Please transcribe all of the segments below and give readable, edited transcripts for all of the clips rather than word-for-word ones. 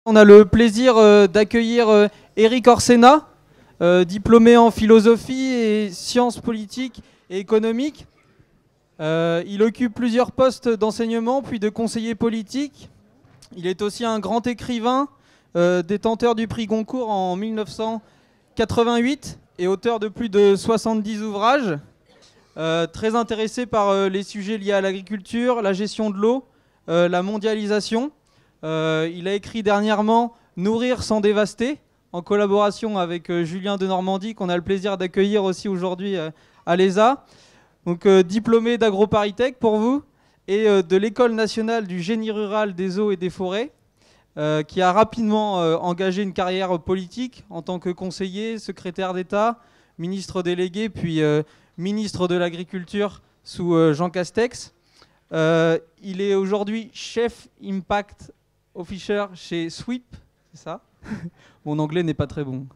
On a le plaisir d'accueillir Éric Orsena, diplômé en philosophie et sciences politiques et économiques. Il occupe plusieurs postes d'enseignement puis de conseiller politique. Il est aussi un grand écrivain, détenteur du prix Goncourt en 1988 et auteur de plus de 70 ouvrages. Très intéressé par les sujets liés à l'agriculture, la gestion de l'eau, la mondialisation. Il a écrit dernièrement « Nourrir sans dévaster » en collaboration avec Julien de Normandie, qu'on a le plaisir d'accueillir aussi aujourd'hui à l'ESA. Donc diplômé d'AgroParisTech pour vous et de l'École nationale du génie rural des eaux et des forêts, qui a rapidement engagé une carrière politique en tant que conseiller, secrétaire d'État, ministre délégué, puis ministre de l'Agriculture sous Jean Castex. Il est aujourd'hui chef Impact Officer chez Sweep, c'est ça? Mon anglais n'est pas très bon.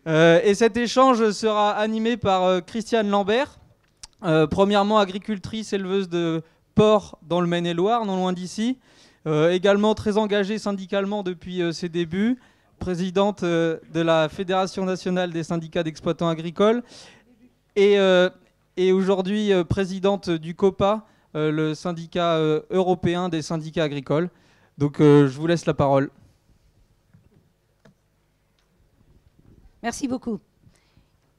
Et cet échange sera animé par Christiane Lambert, premièrement agricultrice éleveuse de porcs dans le Maine-et-Loire, non loin d'ici, également très engagée syndicalement depuis ses débuts, présidente de la Fédération nationale des syndicats d'exploitants agricoles et aujourd'hui présidente du COPA, le syndicat européen des syndicats agricoles. Donc je vous laisse la parole. Merci beaucoup.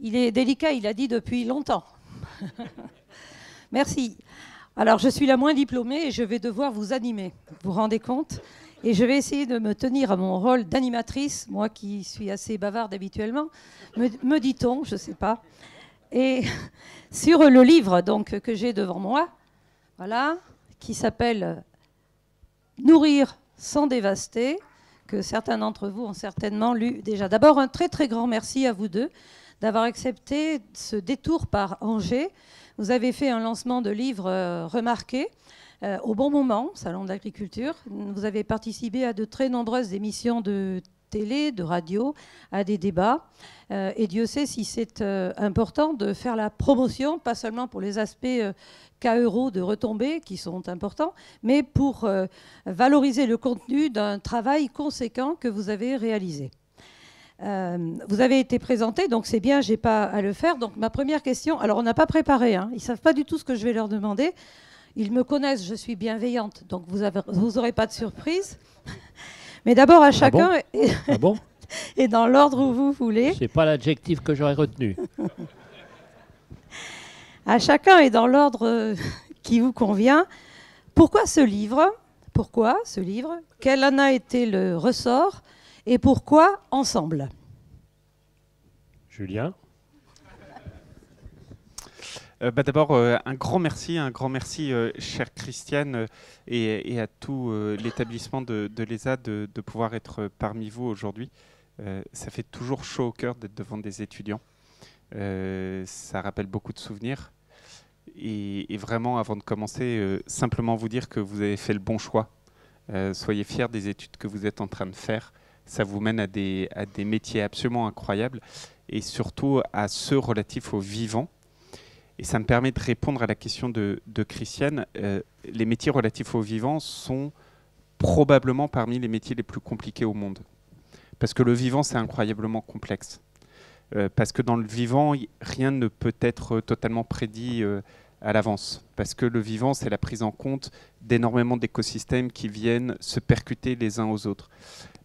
Il est délicat, il a dit depuis longtemps. Merci. Alors je suis la moins diplômée et je vais devoir vous animer, vous vous rendez compte? Et je vais essayer de me tenir à mon rôle d'animatrice, moi qui suis assez bavarde habituellement, me dit-on, je ne sais pas. Et sur le livre donc, que j'ai devant moi, voilà, qui s'appelle « Nourrir sans dévaster », que certains d'entre vous ont certainement lu déjà. D'abord, un très très grand merci à vous deux d'avoir accepté ce détour par Angers. Vous avez fait un lancement de livre remarqué au bon moment, Salon de l'Agriculture. Vous avez participé à de très nombreuses émissions de télé, de radio, à des débats. Et Dieu sait si c'est important de faire la promotion, pas seulement pour les aspects K-euros de retombées qui sont importants, mais pour valoriser le contenu d'un travail conséquent que vous avez réalisé. Vous avez été présenté, donc c'est bien, je n'ai pas à le faire. Donc ma première question, alors on n'a pas préparé, hein, ils ne savent pas du tout ce que je vais leur demander. Ils me connaissent, je suis bienveillante, donc vous n'aurez pas de surprise. Mais d'abord à chacun, et dans l'ordre où vous voulez. Ce n'est pas l'adjectif que j'aurais retenu. À chacun et dans l'ordre qui vous convient. Pourquoi ce livre? Pourquoi ce livre? Quel en a été le ressort? Et pourquoi ensemble? Julien? D'abord, un grand merci, chère Christiane, et à tout l'établissement de l'ESA de pouvoir être parmi vous aujourd'hui. Ça fait toujours chaud au cœur d'être devant des étudiants. Ça rappelle beaucoup de souvenirs. Et vraiment, avant de commencer, simplement vous dire que vous avez fait le bon choix. Soyez fiers des études que vous êtes en train de faire. Ça vous mène à des métiers absolument incroyables et surtout à ceux relatifs au vivant. Et ça me permet de répondre à la question de Christiane. Les métiers relatifs au vivant sont probablement parmi les métiers les plus compliqués au monde. Parce que le vivant, c'est incroyablement complexe. Parce que dans le vivant, rien ne peut être totalement prédit à l'avance. Parce que le vivant, c'est la prise en compte d'énormément d'écosystèmes qui viennent se percuter les uns aux autres.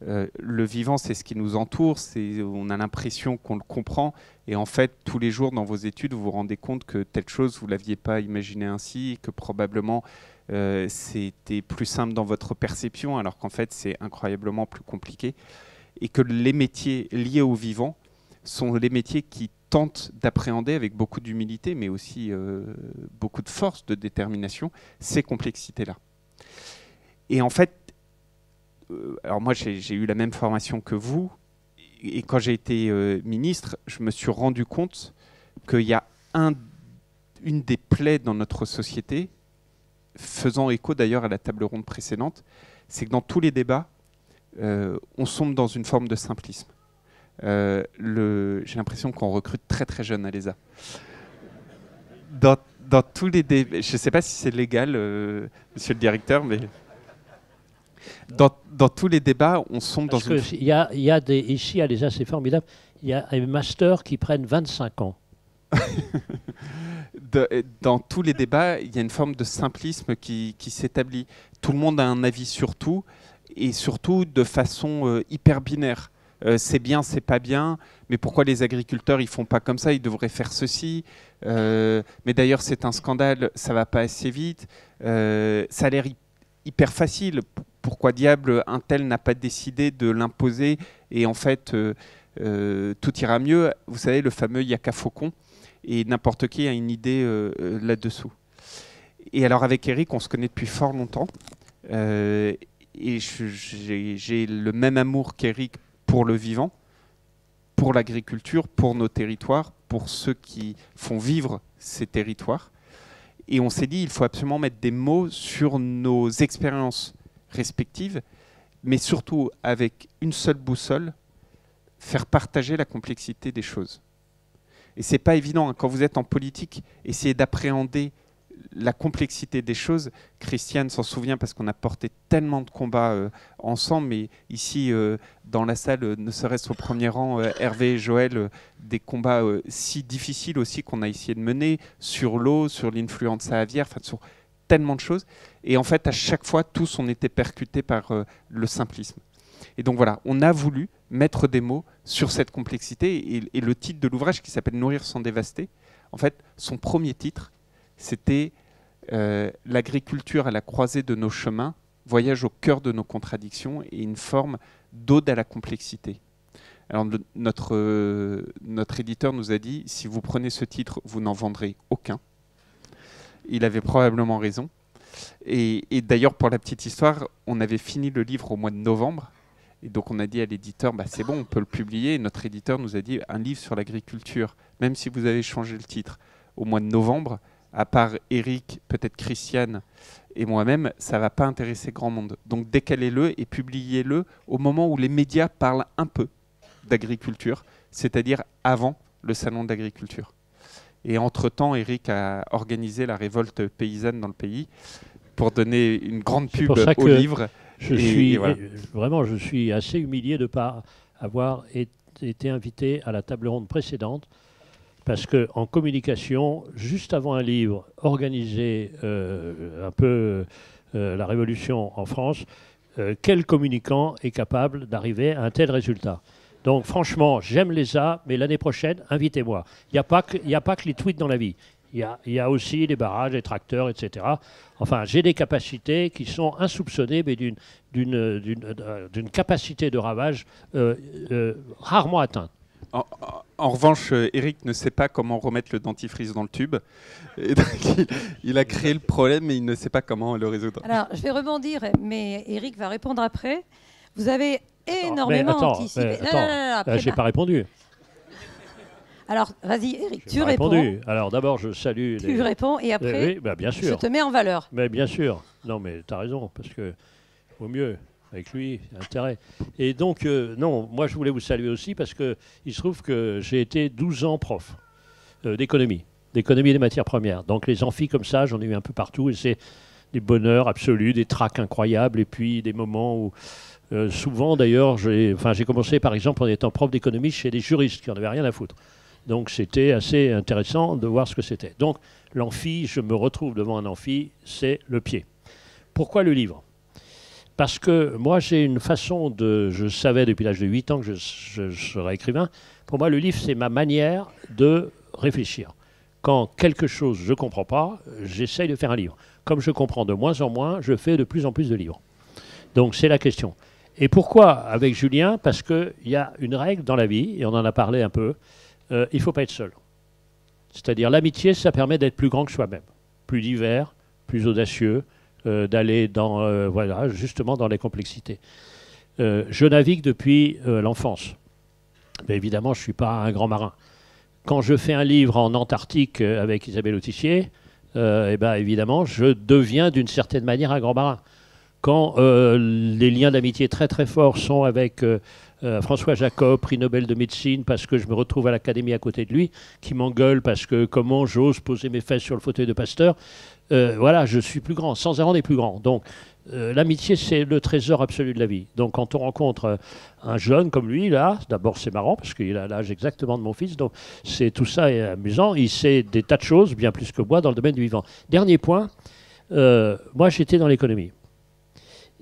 Le vivant, c'est ce qui nous entoure, on a l'impression qu'on le comprend, et en fait, tous les jours dans vos études, vous vous rendez compte que telle chose, vous ne l'aviez pas imaginé ainsi, que probablement c'était plus simple dans votre perception, alors qu'en fait, c'est incroyablement plus compliqué. Et que les métiers liés au vivant sont les métiers qui tentent d'appréhender avec beaucoup d'humilité, mais aussi beaucoup de force, de détermination, ces complexités-là. Et en fait, alors moi j'ai eu la même formation que vous, et quand j'ai été ministre, je me suis rendu compte qu'il y a une des plaies dans notre société, faisant écho d'ailleurs à la table ronde précédente, c'est que dans tous les débats, on sombre dans une forme de simplisme. J'ai l'impression qu'on recrute très très jeune à l'ESA. Dans tous les débats, je ne sais pas si c'est légal, monsieur le directeur, mais Dans tous les débats, on sombre dans une... Ici, il y a des assez formidables. Il y a un master qui prennent 25 ans. Dans tous les débats, il y a une forme de simplisme qui s'établit. Tout le monde a un avis sur tout, et surtout de façon hyper binaire. C'est bien, c'est pas bien, mais pourquoi les agriculteurs ils font pas comme ça, ils devraient faire ceci. Mais d'ailleurs c'est un scandale, ça va pas assez vite. Ça a l'air hyper facile. Pourquoi diable un tel n'a pas décidé de l'imposer et en fait tout ira mieux. Vous savez, le fameux Yaka Faucon, et n'importe qui a une idée là-dessous. Et alors avec Eric, on se connaît depuis fort longtemps, et j'ai le même amour qu'Eric pour le vivant, pour l'agriculture, pour nos territoires, pour ceux qui font vivre ces territoires. Et on s'est dit, il faut absolument mettre des mots sur nos expériences respectives, mais surtout avec une seule boussole, faire partager la complexité des choses. Et c'est pas évident, hein. Quand vous êtes en politique, essayez d'appréhender la complexité des choses. Christiane s'en souvient parce qu'on a porté tellement de combats ensemble, mais ici dans la salle, ne serait-ce au premier rang, Hervé et Joël, des combats si difficiles aussi qu'on a essayé de mener sur l'eau, sur l'influenza aviaire, enfin sur tellement de choses. Et en fait, à chaque fois, tous on était percutés par le simplisme. Et donc voilà, on a voulu mettre des mots sur cette complexité, et le titre de l'ouvrage qui s'appelle « Nourrir sans dévaster », en fait, son premier titre, c'était l'agriculture à la croisée de nos chemins, voyage au cœur de nos contradictions et une forme d'ode à la complexité. Alors notre éditeur nous a dit, si vous prenez ce titre, vous n'en vendrez aucun. Il avait probablement raison. Et d'ailleurs, pour la petite histoire, on avait fini le livre au mois de novembre. Et donc on a dit à l'éditeur, bah, c'est bon, on peut le publier. Et notre éditeur nous a dit, un livre sur l'agriculture, même si vous avez changé le titre au mois de novembre, à part Eric, peut-être Christiane et moi-même, ça ne va pas intéresser grand monde. Donc décalez-le et publiez-le au moment où les médias parlent un peu d'agriculture, c'est-à-dire avant le salon d'agriculture. Et entre-temps, Eric a organisé la révolte paysanne dans le pays pour donner une grande pub au livre. Vraiment, je suis assez humilié de ne pas avoir été invité à la table ronde précédente, parce qu'en communication, juste avant un livre, organiser un peu la révolution en France, quel communicant est capable d'arriver à un tel résultat? Donc franchement, j'aime les arts, mais l'année prochaine, invitez-moi. Il n'y a pas que les tweets dans la vie. Il y a aussi les barrages, les tracteurs, etc. Enfin, j'ai des capacités qui sont insoupçonnées, mais d'une capacité de ravage rarement atteinte. En revanche, Eric ne sait pas comment remettre le dentifrice dans le tube. Et donc, il a créé le problème, mais il ne sait pas comment le résoudre. Alors, je vais rebondir, mais Eric va répondre après. Vous avez énormément anticipé. J'ai pas répondu. Alors, vas-y, Eric, tu réponds. réponds. Alors, d'abord, je salue... Tu réponds, et après, oui, bien sûr. Je te mets en valeur. Mais bien sûr. Non, mais tu as raison, parce que vaut mieux. Avec lui, intérêt. Et donc, non, moi je voulais vous saluer aussi parce qu'il se trouve que j'ai été 12 ans prof d'économie des matières premières. Donc les amphis comme ça, j'en ai eu un peu partout et c'est des bonheurs absolus, des tracs incroyables et puis des moments où, souvent d'ailleurs, j'ai commencé par exemple en étant prof d'économie chez des juristes qui n'en avaient rien à foutre. Donc c'était assez intéressant de voir ce que c'était. Donc l'amphi, je me retrouve devant un amphi, c'est le pied. Pourquoi le livre ? Parce que moi, j'ai une façon je savais depuis l'âge de 8 ans que je serais écrivain. Pour moi, le livre, c'est ma manière de réfléchir. Quand quelque chose je ne comprends pas, j'essaye de faire un livre. Comme je comprends de moins en moins, je fais de plus en plus de livres. Donc, c'est la question. Et pourquoi avec Julien ? Parce qu'il y a une règle dans la vie, et on en a parlé un peu, il ne faut pas être seul. C'est-à-dire, l'amitié, ça permet d'être plus grand que soi-même. Plus divers, plus audacieux, d'aller justement dans les complexités. Je navigue depuis l'enfance. Mais évidemment, je ne suis pas un grand marin. Quand je fais un livre en Antarctique avec Isabelle Autissier, évidemment, je deviens d'une certaine manière un grand marin. Quand les liens d'amitié très très forts sont avec François Jacob, prix Nobel de médecine, parce que je me retrouve à l'Académie à côté de lui, qui m'engueule parce que comment j'ose poser mes fesses sur le fauteuil de Pasteur, voilà, je suis plus grand. Sans on est plus grand. Donc, l'amitié, c'est le trésor absolu de la vie. Donc quand on rencontre un jeune comme lui, là, d'abord c'est marrant parce qu'il a l'âge exactement de mon fils, donc tout ça est amusant. Il sait des tas de choses, bien plus que moi, dans le domaine du vivant. Dernier point, moi j'étais dans l'économie.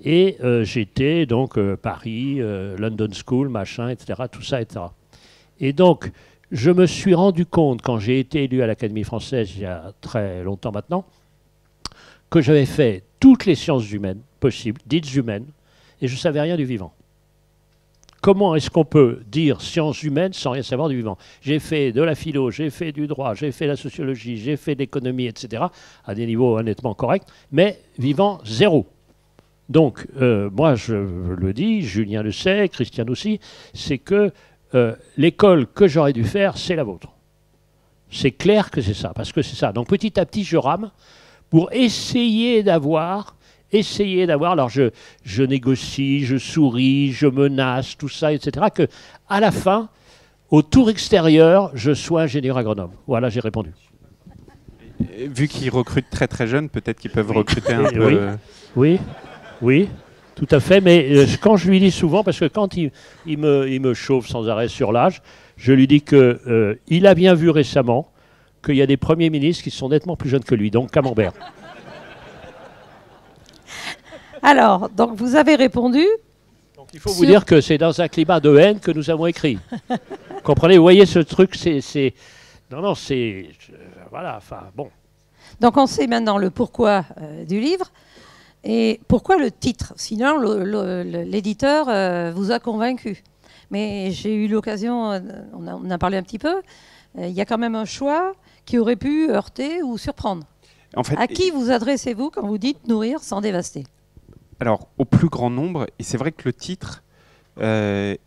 Et j'étais donc Paris, London School, machin, etc., tout ça, etc. Et donc, je me suis rendu compte, quand j'ai été élu à l'Académie française, il y a très longtemps maintenant, que j'avais fait toutes les sciences humaines possibles, dites humaines, et je ne savais rien du vivant. Comment est-ce qu'on peut dire sciences humaines sans rien savoir du vivant? J'ai fait de la philo, j'ai fait du droit, j'ai fait la sociologie, j'ai fait de l'économie, etc., à des niveaux honnêtement corrects, mais vivant, zéro. Donc, moi, je le dis, Julien le sait, Christian aussi, c'est que l'école que j'aurais dû faire, c'est la vôtre. C'est clair que c'est ça, parce que c'est ça. Donc, petit à petit, je rame pour essayer d'avoir, alors je négocie, je souris, je menace, tout ça, etc., que à la fin, au tour extérieur, je sois ingénieur agronome. Voilà, j'ai répondu. Vu qu'ils recrutent très très jeunes, peut-être qu'ils peuvent recruter un peu... Oui, tout à fait, mais quand je lui dis souvent, parce que quand il me chauffe sans arrêt sur l'âge, je lui dis qu'il a bien vu récemment qu'il y a des premiers ministres qui sont nettement plus jeunes que lui, donc Camembert. Alors, donc vous avez répondu. Donc il faut vous dire que c'est dans un climat de haine que nous avons écrit. Comprenez, vous voyez ce truc, c'est... Non, c'est... Voilà, enfin, bon. Donc on sait maintenant le pourquoi du livre. Et pourquoi le titre? Sinon, l'éditeur vous a convaincu. Mais j'ai eu l'occasion, on en a parlé un petit peu, il y a quand même un choix qui aurait pu heurter ou surprendre. En fait, à qui vous adressez-vous quand vous dites nourrir sans dévaster? Alors, au plus grand nombre, et c'est vrai que le titre, on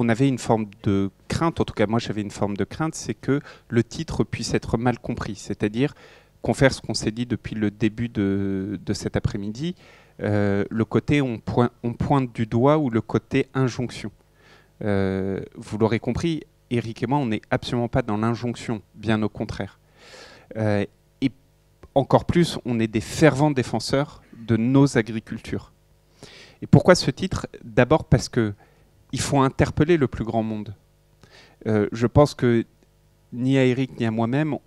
avait une forme de crainte, en tout cas moi j'avais une forme de crainte, c'est que le titre puisse être mal compris, c'est-à-dire qu'on fait ce qu'on s'est dit depuis le début de cet après-midi, le côté on pointe du doigt ou le côté injonction. Vous l'aurez compris, Éric et moi, on n'est absolument pas dans l'injonction, bien au contraire. Et encore plus, on est des fervents défenseurs de nos agricultures. Et pourquoi ce titre? D'abord parce qu'il faut interpeller le plus grand monde. Je pense que ni à Éric ni à moi-même,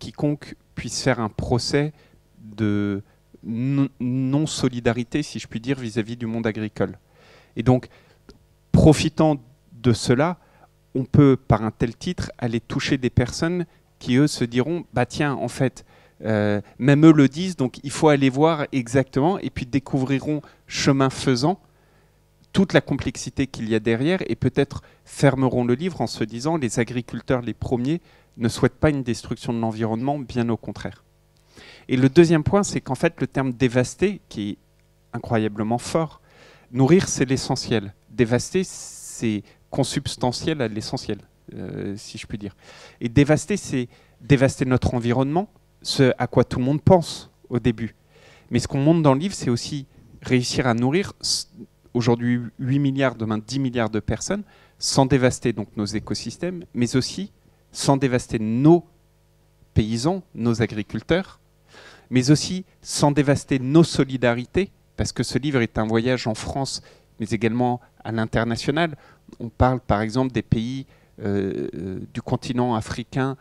quiconque puisse faire un procès de non-solidarité, si je puis dire, vis-à-vis du monde agricole. Et donc, profitant de cela, on peut, par un tel titre, aller toucher des personnes qui, eux, se diront « bah tiens, en fait, même eux le disent, donc il faut aller voir exactement », et puis découvriront, chemin faisant, toute la complexité qu'il y a derrière, et peut-être fermeront le livre en se disant « les agriculteurs, les premiers, ne souhaitent pas une destruction de l'environnement, bien au contraire ». Et le deuxième point, c'est qu'en fait, le terme « dévaster », qui est incroyablement fort, nourrir, c'est l'essentiel. Dévaster, c'est consubstantiel à l'essentiel, si je puis dire. Et dévaster, c'est dévaster notre environnement, ce à quoi tout le monde pense au début. Mais ce qu'on montre dans le livre, c'est aussi réussir à nourrir aujourd'hui 8 milliards, demain 10 milliards de personnes, sans dévaster donc nos écosystèmes, mais aussi sans dévaster nos paysans, nos agriculteurs, mais aussi sans dévaster nos solidarités, parce que ce livre est un voyage en France, mais également à l'international. On parle par exemple des pays du continent africain,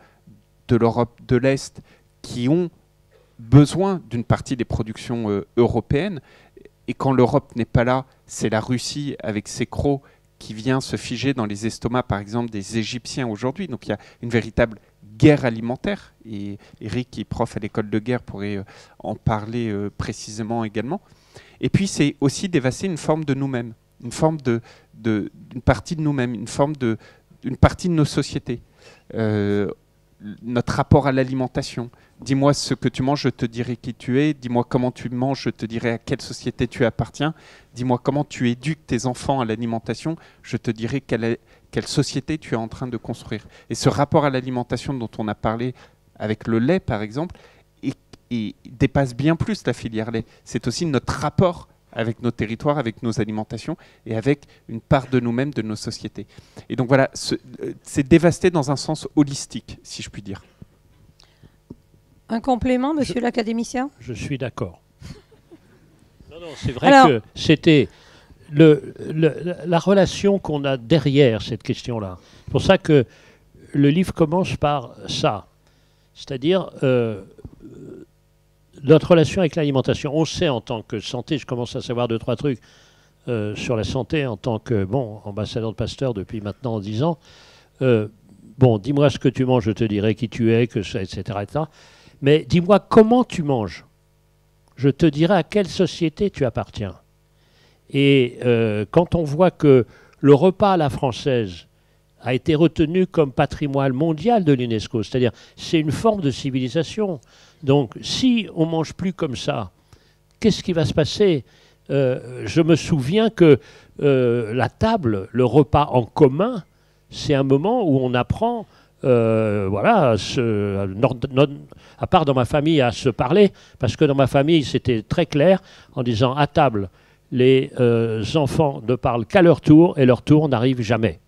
de l'Europe de l'Est, qui ont besoin d'une partie des productions européennes. Et quand l'Europe n'est pas là, c'est la Russie avec ses crocs qui vient se figer dans les estomacs, par exemple, des Égyptiens aujourd'hui. Donc il y a une véritable guerre alimentaire. Et Éric, qui est prof à l'école de guerre, pourrait en parler précisément également. Et puis c'est aussi dévaster une forme de nous-mêmes, une forme d'une partie de nous-mêmes, une partie de nos sociétés. Notre rapport à l'alimentation. Dis-moi ce que tu manges, je te dirai qui tu es. Dis-moi comment tu manges, je te dirai à quelle société tu appartiens. Dis-moi comment tu éduques tes enfants à l'alimentation, je te dirai quelle société tu es en train de construire. Et ce rapport à l'alimentation dont on a parlé avec le lait, par exemple, et dépasse bien plus la filière lait. C'est aussi notre rapport avec nos territoires, avec nos alimentations et avec une part de nous-mêmes, de nos sociétés. Et donc voilà, c'est dévasté dans un sens holistique, si je puis dire. Un complément, monsieur l'académicien? Je suis d'accord. Non, c'est vrai que c'était la relation qu'on a derrière cette question-là. C'est pour ça que le livre commence par ça. C'est-à-dire notre relation avec l'alimentation. On sait en tant que santé, je commence à savoir 2-3 trucs sur la santé en tant que ambassadeur de Pasteur depuis maintenant 10 ans. Dis-moi ce que tu manges, je te dirai qui tu es, etc., etc. Mais dis-moi comment tu manges. Je te dirai à quelle société tu appartiens. Et quand on voit que le repas à la française a été retenu comme patrimoine mondial de l'UNESCO, c'est-à-dire c'est une forme de civilisation. Donc si on ne mange plus comme ça, qu'est-ce qui va se passer ? Je me souviens que la table, le repas en commun, c'est un moment où on apprend, à part dans ma famille, à se parler, parce que dans ma famille, c'était très clair, en disant à table, les enfants ne parlent qu'à leur tour, et leur tour n'arrive jamais.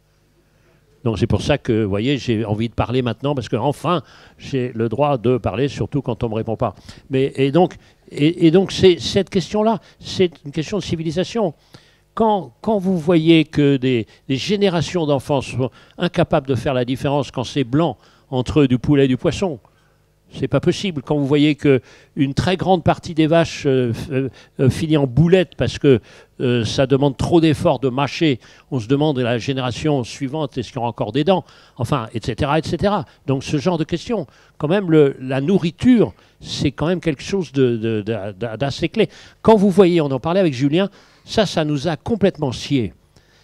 Donc c'est pour ça que, vous voyez, j'ai envie de parler maintenant, parce qu'enfin, j'ai le droit de parler, surtout quand on ne me répond pas. Et donc, c'est cette question-là, c'est une question de civilisation. Quand vous voyez que des générations d'enfants sont incapables de faire la différence quand c'est blanc entre du poulet et du poisson, c'est pas possible. Quand vous voyez qu'une très grande partie des vaches finit en boulettes parce que ça demande trop d'efforts de mâcher, on se demande la génération suivante, est-ce qu'il y aura encore des dents ? Enfin, etc., etc. Donc ce genre de questions. Quand même, la nourriture, c'est quand même quelque chose d'assez clé. Quand vous voyez, on en parlait avec Julien, ça nous a complètement sciés.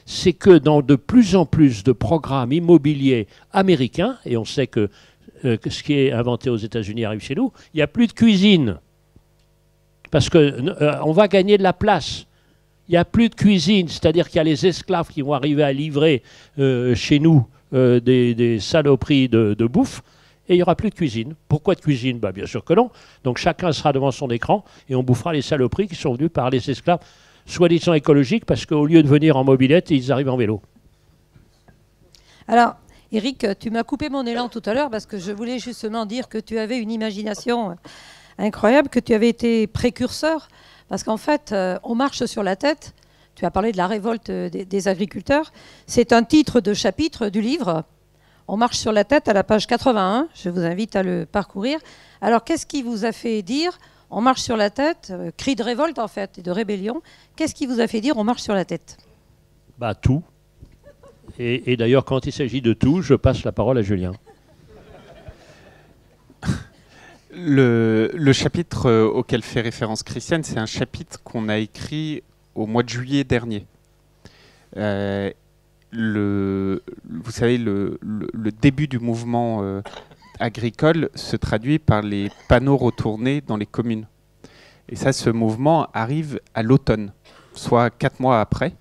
C'est que dans de plus en plus de programmes immobiliers américains, et on sait que ce qui est inventé aux États-Unis arrive chez nous, il n'y a plus de cuisine. Parce qu'on va gagner de la place. Il n'y a plus de cuisine, c'est-à-dire qu'il y a les esclaves qui vont arriver à livrer chez nous des saloperies de bouffe, et il n'y aura plus de cuisine. Pourquoi de cuisine ? Bien sûr que non. Donc chacun sera devant son écran, et on bouffera les saloperies qui sont venues par les esclaves, soi-disant écologiques, parce qu'au lieu de venir en mobilette, ils arrivent en vélo. Alors, Éric, tu m'as coupé mon élan tout à l'heure parce que je voulais justement dire que tu avais une imagination incroyable, que tu avais été précurseur, parce qu'en fait, on marche sur la tête. Tu as parlé de la révolte des agriculteurs. C'est un titre de chapitre du livre. On marche sur la tête à la page 81. Je vous invite à le parcourir. Alors, qu'est-ce qui vous a fait dire on marche sur la tête, cri de révolte en fait, et de rébellion. Qu'est-ce qui vous a fait dire on marche sur la tête ? Tout. Et d'ailleurs, quand il s'agit de tout, je passe la parole à Julien. Le chapitre auquel fait référence Christiane, c'est un chapitre qu'on a écrit au mois de juillet dernier. Vous savez, le début du mouvement agricole se traduit par les panneaux retournés dans les communes. Et ça, ce mouvement arrive à l'automne, soit 4 mois après.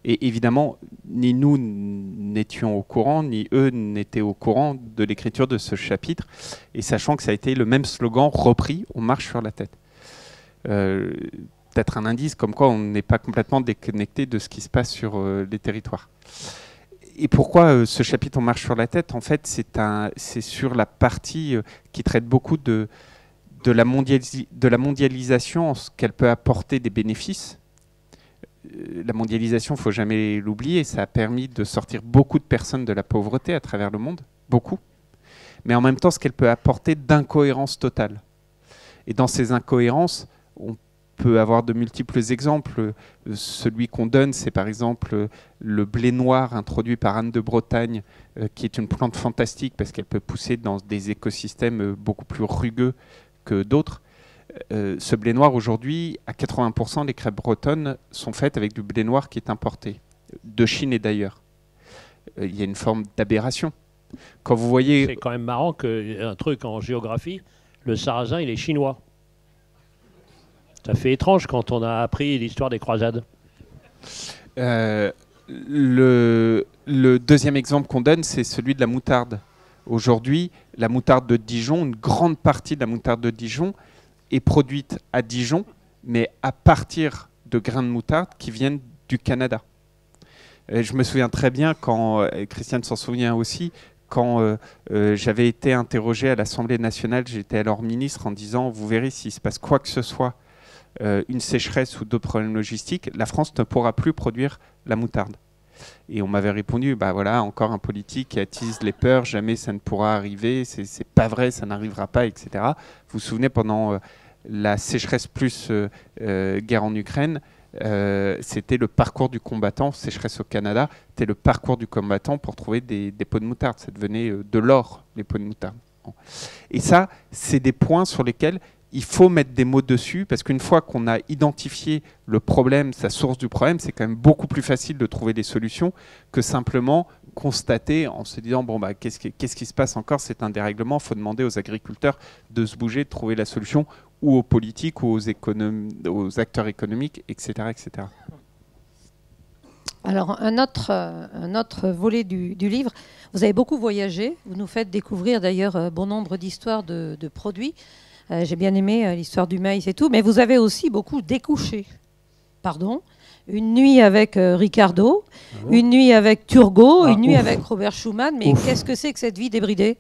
Et évidemment, ni nous n'étions au courant, ni eux n'étaient au courant de l'écriture de ce chapitre. Et sachant que ça a été le même slogan repris, on marche sur la tête. Peut-être un indice comme quoi on n'est pas complètement déconnecté de ce qui se passe sur les territoires. Et pourquoi ce chapitre on marche sur la tête ? En fait, c'est sur la partie qui traite beaucoup de la mondialisation, en ce qu'elle peut apporter des bénéfices. La mondialisation, il ne faut jamais l'oublier, ça a permis de sortir beaucoup de personnes de la pauvreté à travers le monde, beaucoup. Mais en même temps, ce qu'elle peut apporter d'incohérence totale. Et dans ces incohérences, on peut avoir de multiples exemples. Celui qu'on donne, c'est par exemple le blé noir introduit par Anne de Bretagne, qui est une plante fantastique parce qu'elle peut pousser dans des écosystèmes beaucoup plus rugueux que d'autres. Ce blé noir, aujourd'hui, à 80%, les crêpes bretonnes sont faites avec du blé noir qui est importé, de Chine et d'ailleurs. Il y a une forme d'aberration. Quand vous voyez... C'est quand même marrant qu'un truc en géographie, le sarrasin, il est chinois. Ça fait étrange quand on a appris l'histoire des croisades. Le deuxième exemple qu'on donne, c'est celui de la moutarde. Aujourd'hui, la moutarde de Dijon, une grande partie de la moutarde de Dijon est produite à Dijon, mais à partir de grains de moutarde qui viennent du Canada. Je me souviens très bien, quand Christiane s'en souvient aussi, quand j'avais été interrogé à l'Assemblée nationale, j'étais alors ministre, en disant « Vous verrez s'il se passe quoi que ce soit une sécheresse ou d'autres problèmes logistiques, la France ne pourra plus produire la moutarde. Et on m'avait répondu, bah voilà, encore un politique qui attise les peurs, jamais ça ne pourra arriver, c'est pas vrai, ça n'arrivera pas, etc. Vous vous souvenez, pendant la sécheresse plus guerre en Ukraine, c'était le parcours du combattant, sécheresse au Canada, c'était le parcours du combattant pour trouver des pots de moutarde. Ça devenait de l'or, les pots de moutarde. Et ça, c'est des points sur lesquels il faut mettre des mots dessus, parce qu'une fois qu'on a identifié le problème, sa source du problème, c'est quand même beaucoup plus facile de trouver des solutions que simplement constater en se disant bon, bah, qu'est-ce qui se passe encore, c'est un dérèglement, il faut demander aux agriculteurs de se bouger, de trouver la solution, ou aux politiques, ou aux acteurs économiques, etc. etc. Alors, un autre volet du livre, vous avez beaucoup voyagé, vous nous faites découvrir d'ailleurs bon nombre d'histoires de produits. J'ai bien aimé l'histoire du maïs et tout, mais vous avez aussi beaucoup découché. Pardon. Une nuit avec Ricardo, une nuit avec Turgot, une nuit avec Robert Schuman. Mais qu'est-ce que c'est que cette vie débridée?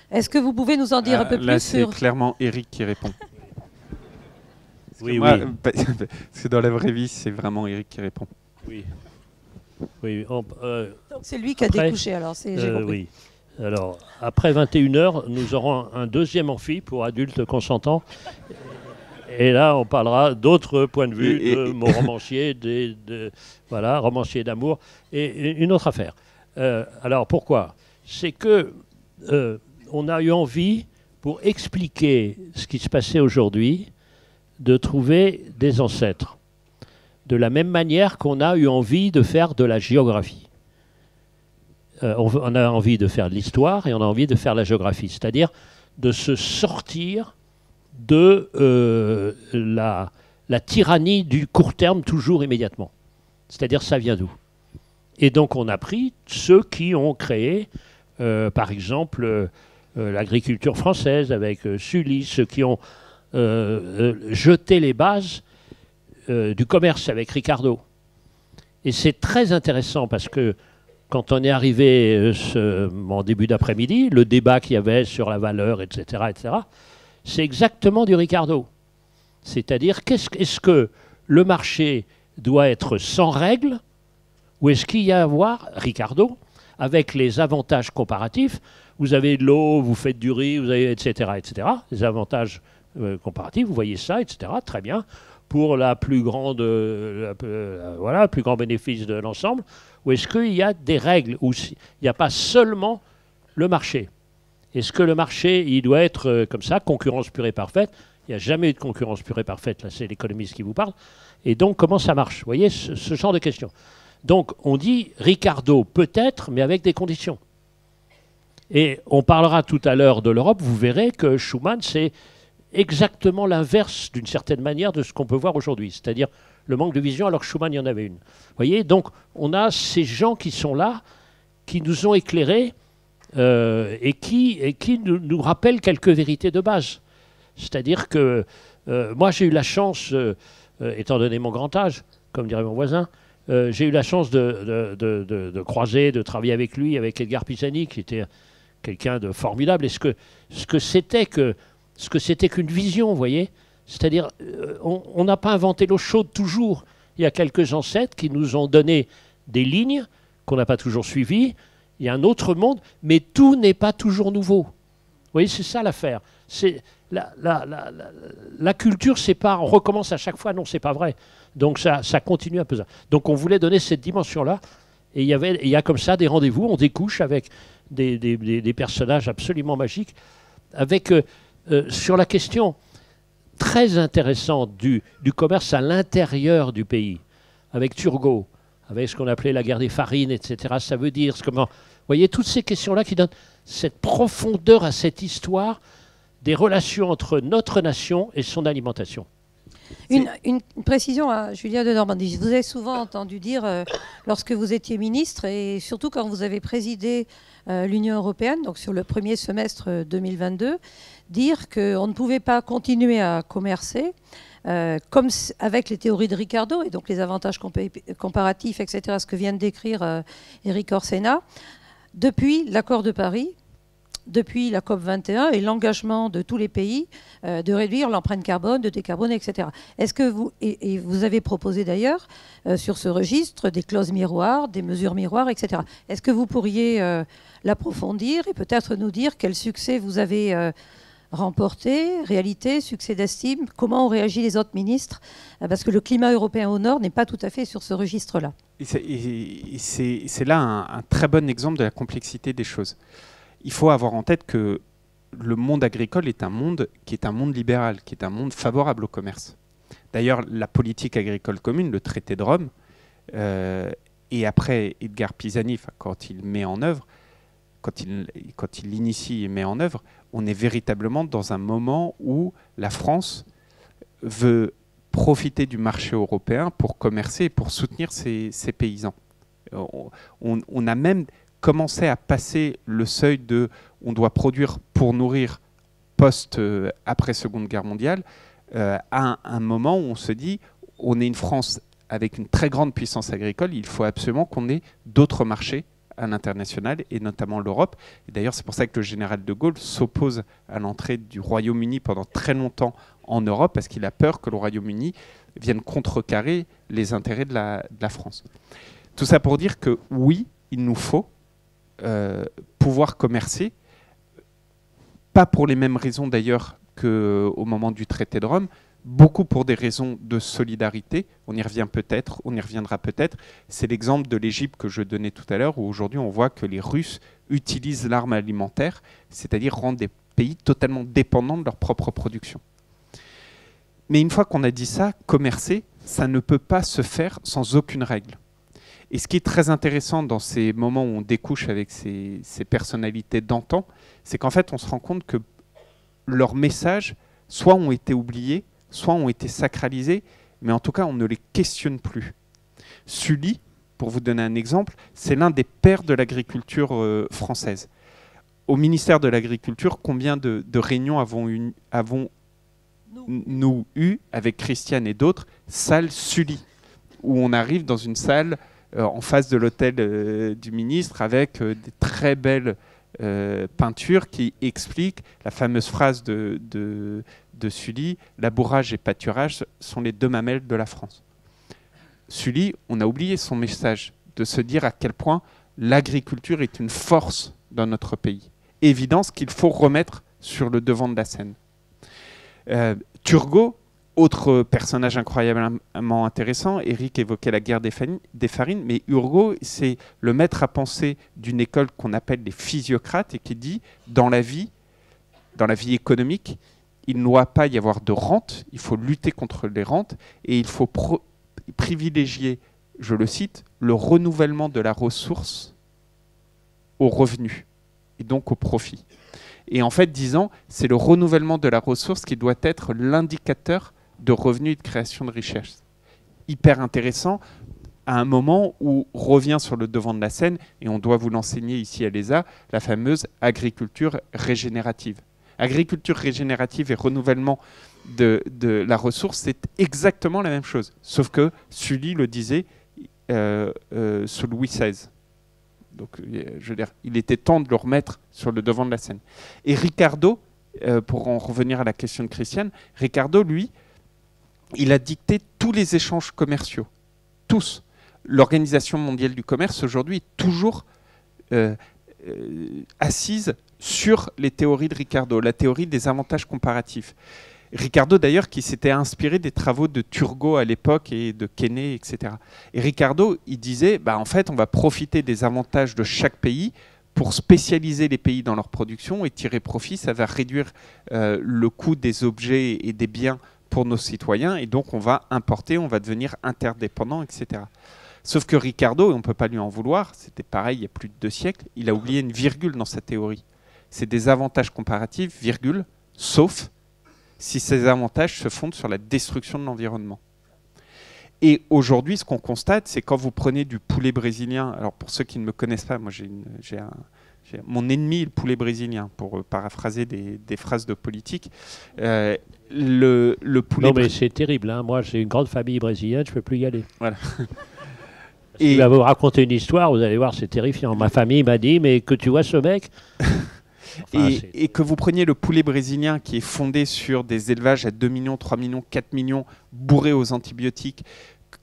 Est-ce que vous pouvez nous en dire un peu plus là, c'est clairement Eric qui répond. Oui, moi, oui. Parce que dans la vraie vie, c'est vraiment Eric qui répond. Oui. Oui. C'est lui qui a découché, alors j'ai compris. Oui. Alors, après 21h, nous aurons un deuxième amphi pour adultes consentants. Et là, on parlera d'autres points de vue de mon romancier, voilà, romancier d'amour, et une autre affaire. Alors, pourquoi? C'est que on a eu envie, pour expliquer ce qui se passait aujourd'hui, de trouver des ancêtres. De la même manière qu'on a eu envie de faire de la géographie. On a envie de faire de l'histoire et on a envie de faire de la géographie, c'est-à-dire de se sortir de la tyrannie du court terme toujours immédiatement. C'est-à-dire ça vient d'où? Et donc on a pris ceux qui ont créé, par exemple, l'agriculture française avec Sully, ceux qui ont jeté les bases du commerce avec Ricardo. Et c'est très intéressant parce que quand on est arrivé en début d'après-midi, le débat qu'il y avait sur la valeur, etc., c'est exactement du Ricardo. C'est-à-dire, est-ce que le marché doit être sans règles ou est-ce qu'il y a à voir, Ricardo, avec les avantages comparatifs? Vous avez de l'eau, vous faites du riz, vous avez, etc., les avantages comparatifs, vous voyez ça, etc., très bien, pour la plus grande, le plus grand bénéfice de l'ensemble. Ou est-ce qu'il y a des règles où il n'y a pas seulement le marché? Est-ce que le marché, il doit être comme ça, concurrence pure et parfaite? Il n'y a jamais eu de concurrence pure et parfaite, là c'est l'économiste qui vous parle. Et donc comment ça marche? Vous voyez ce genre de questions. Donc on dit Ricardo peut-être, mais avec des conditions. Et on parlera tout à l'heure de l'Europe, vous verrez que Schuman, c'est exactement l'inverse d'une certaine manière de ce qu'on peut voir aujourd'hui. C'est-à-dire le manque de vision, alors que Schuman, il y en avait une. Vous voyez, donc on a ces gens qui sont là, qui nous ont éclairés et qui nous rappellent quelques vérités de base. C'est-à-dire que moi, j'ai eu la chance, étant donné mon grand âge, comme dirait mon voisin, j'ai eu la chance de croiser, de travailler avec lui, avec Edgar Pisani, qui était quelqu'un de formidable. Et ce que c'était qu'une vision, vous voyez. C'est-à-dire, on n'a pas inventé l'eau chaude toujours. Il y a quelques ancêtres qui nous ont donné des lignes qu'on n'a pas toujours suivies. Il y a un autre monde, mais tout n'est pas toujours nouveau. Vous voyez, c'est ça l'affaire. La culture, c'est pas on recommence à chaque fois. Non, c'est pas vrai. Donc ça continue un peu ça. Donc on voulait donner cette dimension-là. Et il y a comme ça des rendez-vous. On découche avec des personnages absolument magiques. Avec sur la question très intéressante du commerce à l'intérieur du pays, avec Turgot, avec ce qu'on appelait la guerre des farines, etc. Ça veut dire comment. Vous voyez, toutes ces questions-là qui donnent cette profondeur à cette histoire des relations entre notre nation et son alimentation. Une précision à Julia de Normandie. Vous avez souvent entendu dire, lorsque vous étiez ministre, et surtout quand vous avez présidé l'Union européenne, donc sur le premier semestre 2022, dire qu'on ne pouvait pas continuer à commercer comme avec les théories de Ricardo, et donc les avantages comparatifs, etc., ce que vient de décrire Éric Orsena, depuis l'accord de Paris, depuis la COP21 et l'engagement de tous les pays de réduire l'empreinte carbone, de décarboner, etc. Est-ce que vous, et vous avez proposé d'ailleurs sur ce registre des clauses miroirs, des mesures miroirs, etc. Est-ce que vous pourriez l'approfondir et peut-être nous dire quel succès vous avez remporté, réalité, succès d'estime, comment ont réagi les autres ministres, parce que le climat européen au nord n'est pas tout à fait sur ce registre-là. Et c'est là un très bon exemple de la complexité des choses. Il faut avoir en tête que le monde agricole est un monde qui est un monde libéral, qui est un monde favorable au commerce. D'ailleurs, la politique agricole commune, le traité de Rome, et après Edgar Pisani, quand il met en œuvre, quand il l'initie et met en œuvre, on est véritablement dans un moment où la France veut profiter du marché européen pour commercer et pour soutenir ses paysans. On a même commencé à passer le seuil de on doit produire pour nourrir après Seconde Guerre mondiale à un moment où on se dit on est une France avec une très grande puissance agricole, il faut absolument qu'on ait d'autres marchés à l'international et notamment l'Europe. Et d'ailleurs, c'est pour ça que le général de Gaulle s'oppose à l'entrée du Royaume-Uni pendant très longtemps en Europe parce qu'il a peur que le Royaume-Uni vienne contrecarrer les intérêts de la France. Tout ça pour dire que oui, il nous faut pouvoir commercer, pas pour les mêmes raisons d'ailleurs qu'au moment du traité de Rome, beaucoup pour des raisons de solidarité. On y revient peut-être, on y reviendra peut-être. C'est l'exemple de l'Égypte que je donnais tout à l'heure, où aujourd'hui on voit que les Russes utilisent l'arme alimentaire, c'est-à-dire rendent des pays totalement dépendants de leur propre production. Mais une fois qu'on a dit ça, commercer, ça ne peut pas se faire sans aucune règle. Et ce qui est très intéressant dans ces moments où on découche avec ces personnalités d'antan, c'est qu'en fait on se rend compte que leurs messages soit ont été oubliés, soit ont été sacralisés, mais en tout cas, on ne les questionne plus. Sully, pour vous donner un exemple, c'est l'un des pères de l'agriculture française. Au ministère de l'Agriculture, combien de réunions avons-nous eu avec Christiane et d'autres, salle Sully, où on arrive dans une salle en face de l'hôtel du ministre avec des très belles peintures qui expliquent la fameuse phrase de Sully, labourage et pâturage sont les deux mamelles de la France. Sully, on a oublié son message de se dire à quel point l'agriculture est une force dans notre pays. Évidence qu'il faut remettre sur le devant de la scène. Turgot, autre personnage incroyablement intéressant, Éric évoquait la guerre des farines, mais Turgot, c'est le maître à penser d'une école qu'on appelle les physiocrates et qui dit, dans la vie économique, il ne doit pas y avoir de rente, il faut lutter contre les rentes et il faut privilégier, je le cite, le renouvellement de la ressource au revenu et donc au profit. Et en fait, disant, c'est le renouvellement de la ressource qui doit être l'indicateur de revenus et de création de richesse. Hyper intéressant, à un moment où revient sur le devant de la scène, et on doit vous l'enseigner ici à l'ESA, la fameuse agriculture régénérative. Agriculture régénérative et renouvellement de la ressource, c'est exactement la même chose. Sauf que Sully le disait sous Louis XVI. Donc, je veux dire, il était temps de le remettre sur le devant de la scène. Et Ricardo, pour en revenir à la question de Christiane, Ricardo, lui, il a dicté tous les échanges commerciaux. Tous. L'Organisation mondiale du commerce, aujourd'hui, est toujours assise sur les théories de Ricardo, la théorie des avantages comparatifs. Ricardo, d'ailleurs, qui s'était inspiré des travaux de Turgot à l'époque et de Quesnay, etc. Et Ricardo, il disait, en fait, on va profiter des avantages de chaque pays pour spécialiser les pays dans leur production et tirer profit. Ça va réduire le coût des objets et des biens pour nos citoyens. Et donc, on va importer, on va devenir interdépendant, etc. Sauf que Ricardo, et on ne peut pas lui en vouloir, c'était pareil il y a plus de 2 siècles, il a oublié une virgule dans sa théorie. C'est des avantages comparatifs, virgule, sauf si ces avantages se fondent sur la destruction de l'environnement. Et aujourd'hui, ce qu'on constate, c'est quand vous prenez du poulet brésilien, alors pour ceux qui ne me connaissent pas, moi mon ennemi est le poulet brésilien, pour paraphraser des phrases de politique. Le poulet non mais c'est terrible, hein. Moi j'ai une grande famille brésilienne, je ne peux plus y aller. Voilà. Et je vais vous raconter une histoire, vous allez voir, c'est terrifiant. Ma famille m'a dit, mais que tu vois ce mec Enfin, et que vous preniez le poulet brésilien qui est fondé sur des élevages à 2 millions, 3 millions, 4 millions, bourrés aux antibiotiques,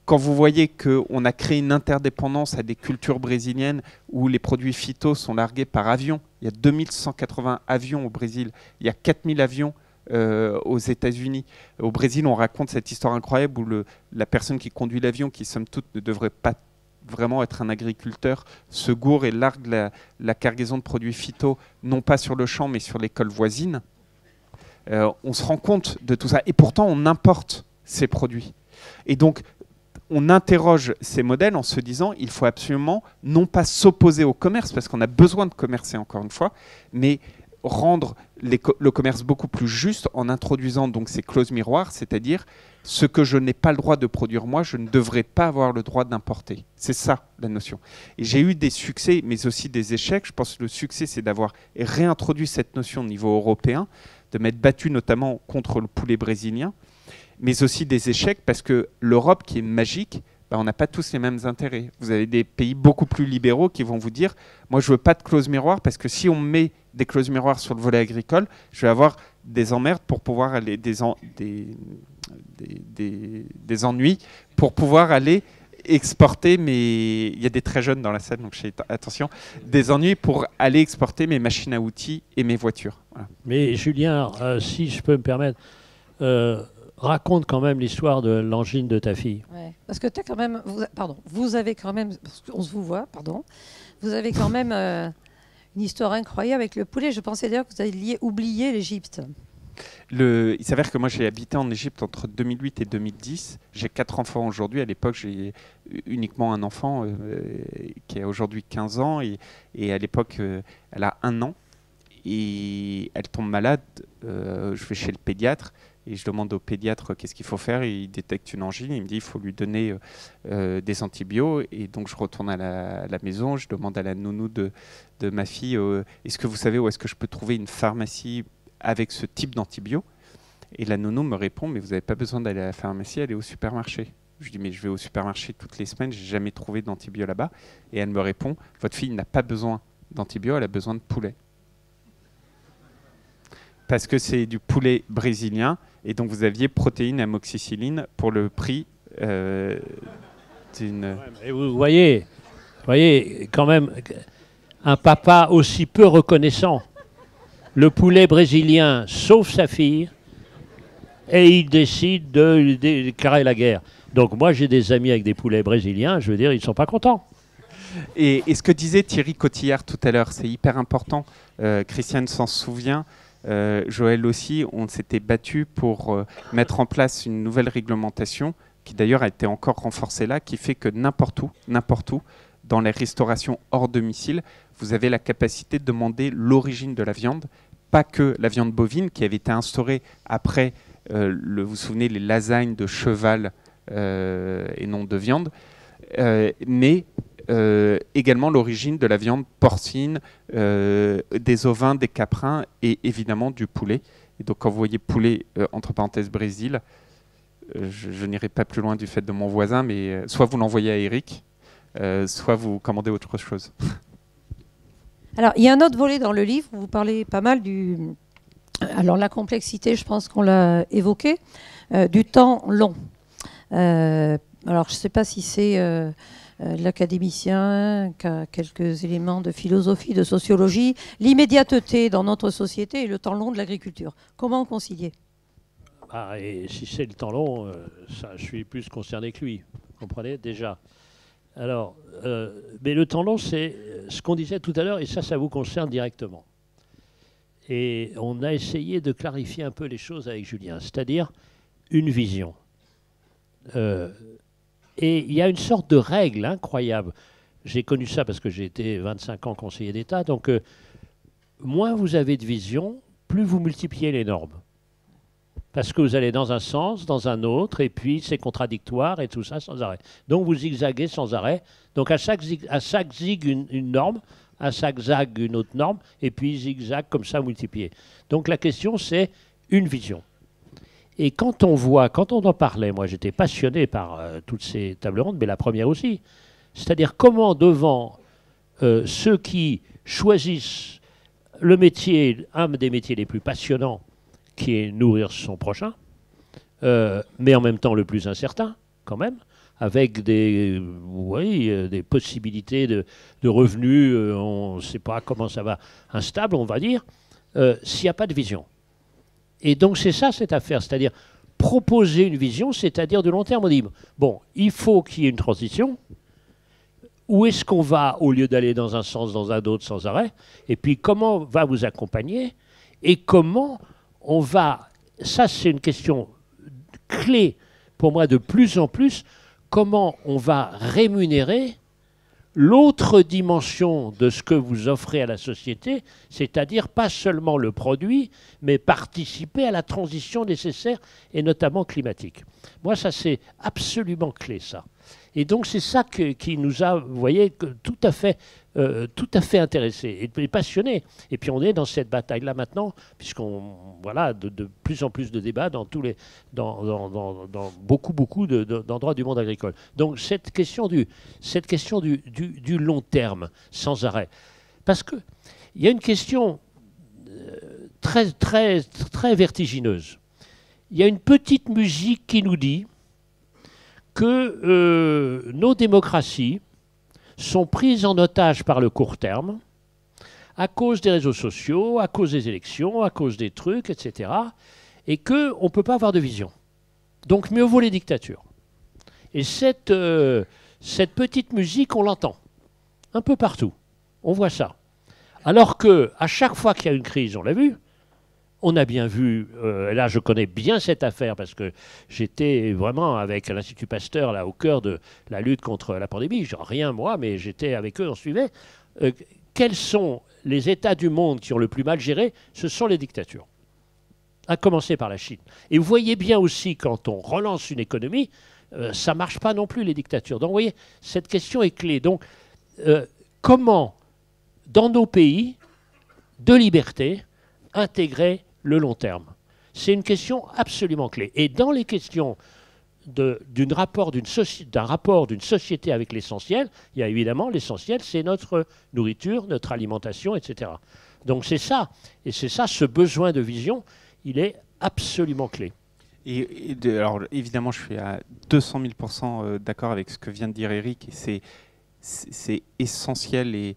quand vous voyez qu'on a créé une interdépendance à des cultures brésiliennes où les produits phytos sont largués par avion, il y a 2180 avions au Brésil, il y a 4000 avions aux États-Unis. Au Brésil, on raconte cette histoire incroyable où la personne qui conduit l'avion, qui somme toute ne devrait pas vraiment être un agriculteur, se gourre et largue la cargaison de produits phytos, non pas sur le champ, mais sur l'école voisine. On se rend compte de tout ça. Et pourtant, on importe ces produits. Et donc, on interroge ces modèles en se disant il faut absolument non pas s'opposer au commerce, parce qu'on a besoin de commercer encore une fois, mais rendre le commerce beaucoup plus juste en introduisant donc ces clauses miroirs, c'est-à-dire ce que je n'ai pas le droit de produire moi, je ne devrais pas avoir le droit d'importer. C'est ça la notion. Et j'ai eu des succès, mais aussi des échecs. Je pense que le succès, c'est d'avoir réintroduit cette notion au niveau européen, de m'être battu notamment contre le poulet brésilien, mais aussi des échecs parce que l'Europe, qui est magique, on n'a pas tous les mêmes intérêts. Vous avez des pays beaucoup plus libéraux qui vont vous dire « Moi, je ne veux pas de clause miroir parce que si on met des clauses miroirs sur le volet agricole, je vais avoir des emmerdes pour pouvoir aller, des ennuis pour pouvoir aller exporter mes... Il y a des très jeunes dans la salle, donc attention. Des ennuis pour aller exporter mes machines à outils et mes voitures. » Voilà. Mais Julien, si je peux me permettre... raconte quand même l'histoire de l'angine de ta fille. Ouais, parce que tu as quand même, vous avez quand même, parce qu'on se vous voit, vous avez quand même une histoire incroyable avec le poulet. Je pensais d'ailleurs que vous alliez oublier l'Égypte. Il s'avère que moi j'ai habité en Égypte entre 2008 et 2010. J'ai 4 enfants aujourd'hui. À l'époque, j'ai uniquement un enfant qui a aujourd'hui 15 ans et à l'époque, elle a 1 an et elle tombe malade. Je vais chez le pédiatre. Et je demande au pédiatre qu'est-ce qu'il faut faire. Et il détecte une angine. Il me dit qu'il faut lui donner des antibiotiques. Et donc je retourne à la maison. Je demande à la nounou de ma fille est-ce que vous savez où est-ce que je peux trouver une pharmacie avec ce type d'antibiotiques? Et la nounou me répond mais vous n'avez pas besoin d'aller à la pharmacie, allez au supermarché. Je dis mais je vais au supermarché toutes les semaines. J'ai jamais trouvé d'antibiotiques là-bas. Et elle me répond votre fille n'a pas besoin d'antibiotiques, elle a besoin de poulet. Parce que c'est du poulet brésilien. Et donc, vous aviez protéines amoxicilline pour le prix d'une... Et vous voyez quand même un papa aussi peu reconnaissant. Le poulet brésilien sauve sa fille et il décide de lui déclarer la guerre. Donc, moi, j'ai des amis avec des poulets brésiliens. Je veux dire, ils ne sont pas contents. Et ce que disait Thierry Cotillard tout à l'heure, c'est hyper important. Christiane s'en souvient. Joël aussi, on s'était battu pour mettre en place une nouvelle réglementation qui d'ailleurs a été encore renforcée là, qui fait que n'importe où, dans les restaurations hors domicile, vous avez la capacité de demander l'origine de la viande, pas que la viande bovine qui avait été instaurée après, vous vous souvenez, les lasagnes de cheval et non de viande, mais également l'origine de la viande porcine, des ovins, des caprins et évidemment du poulet. Et donc quand vous voyez poulet, entre parenthèses Brésil, je n'irai pas plus loin du fait de mon voisin, mais soit vous l'envoyez à Eric, soit vous commandez autre chose. Alors il y a un autre volet dans le livre, où vous parlez pas mal alors la complexité, je pense qu'on l'a évoqué, du temps long. Alors je ne sais pas si c'est... l'académicien qui a quelques éléments de philosophie, de sociologie, l'immédiateté dans notre société et le temps long de l'agriculture. Comment concilier? Et si c'est le temps long, je suis plus concerné que lui, vous comprenez déjà. Alors, mais le temps long, c'est ce qu'on disait tout à l'heure, et ça vous concerne directement. Et on a essayé de clarifier un peu les choses avec Julien, c'est-à-dire une vision. Et il y a une sorte de règle incroyable. J'ai connu ça parce que j'ai été 25 ans conseiller d'État. Donc, moins vous avez de vision, plus vous multipliez les normes. Parce que vous allez dans un sens, dans un autre, et puis c'est contradictoire et tout ça sans arrêt. Donc, vous zigzaguez sans arrêt. Donc, à chaque zig, une norme, à chaque zag, une autre norme, et puis zigzag comme ça multiplié. Donc, la question, c'est une vision. Et quand on en parlait, moi j'étais passionné par toutes ces tables rondes, mais la première aussi. C'est-à-dire comment devant ceux qui choisissent le métier, un des métiers les plus passionnants, qui est nourrir son prochain, mais en même temps le plus incertain, quand même, avec des possibilités de revenus, on ne sait pas comment ça va, instable, on va dire, s'il n'y a pas de vision. Et donc c'est ça cette affaire, c'est-à-dire proposer une vision, c'est-à-dire de long terme. On dit, bon, il faut qu'il y ait une transition. Où est-ce qu'on va au lieu d'aller dans un sens, dans un autre sans arrêt? Et puis comment on va vous accompagner? Et comment on va... Ça, c'est une question clé pour moi de plus en plus. Comment on va rémunérer l'autre dimension de ce que vous offrez à la société, c'est-à-dire pas seulement le produit, mais participer à la transition nécessaire, et notamment climatique. Moi, ça, c'est absolument clé, ça. Et donc, c'est ça qui nous a, vous voyez, tout à fait intéressés et passionnés. Et puis, on est dans cette bataille-là maintenant, puisqu'on, voilà, de plus en plus de débats dans beaucoup d'endroits du monde agricole. Donc, cette question du long terme, sans arrêt. Parce qu'il y a une question très, très, très vertigineuse. Il y a une petite musique qui nous dit que nos démocraties sont prises en otage par le court terme à cause des réseaux sociaux, à cause des élections, à cause des trucs, etc. Et qu'on ne peut pas avoir de vision. Donc mieux vaut les dictatures. Et cette petite musique, on l'entend un peu partout. On voit ça. Alors qu'à chaque fois qu'il y a une crise, on l'a vu, on a bien vu, là je connais bien cette affaire parce que j'étais vraiment avec l'Institut Pasteur là, au cœur de la lutte contre la pandémie. Genre rien moi, mais j'étais avec eux, on suivait. Quels sont les États du monde qui ont le plus mal géré? Ce sont les dictatures. À commencer par la Chine. Et vous voyez bien aussi quand on relance une économie, ça ne marche pas non plus les dictatures. Donc vous voyez, cette question est clé. Donc comment, dans nos pays de liberté, intégrer le long terme? C'est une question absolument clé. Et dans les questions d'un rapport d'une société avec l'essentiel, il y a évidemment l'essentiel, c'est notre nourriture, notre alimentation, etc. Donc c'est ça. Et c'est ça, ce besoin de vision, il est absolument clé. Alors évidemment, je suis à 200 000% d'accord avec ce que vient de dire Eric. Et c'est essentiel et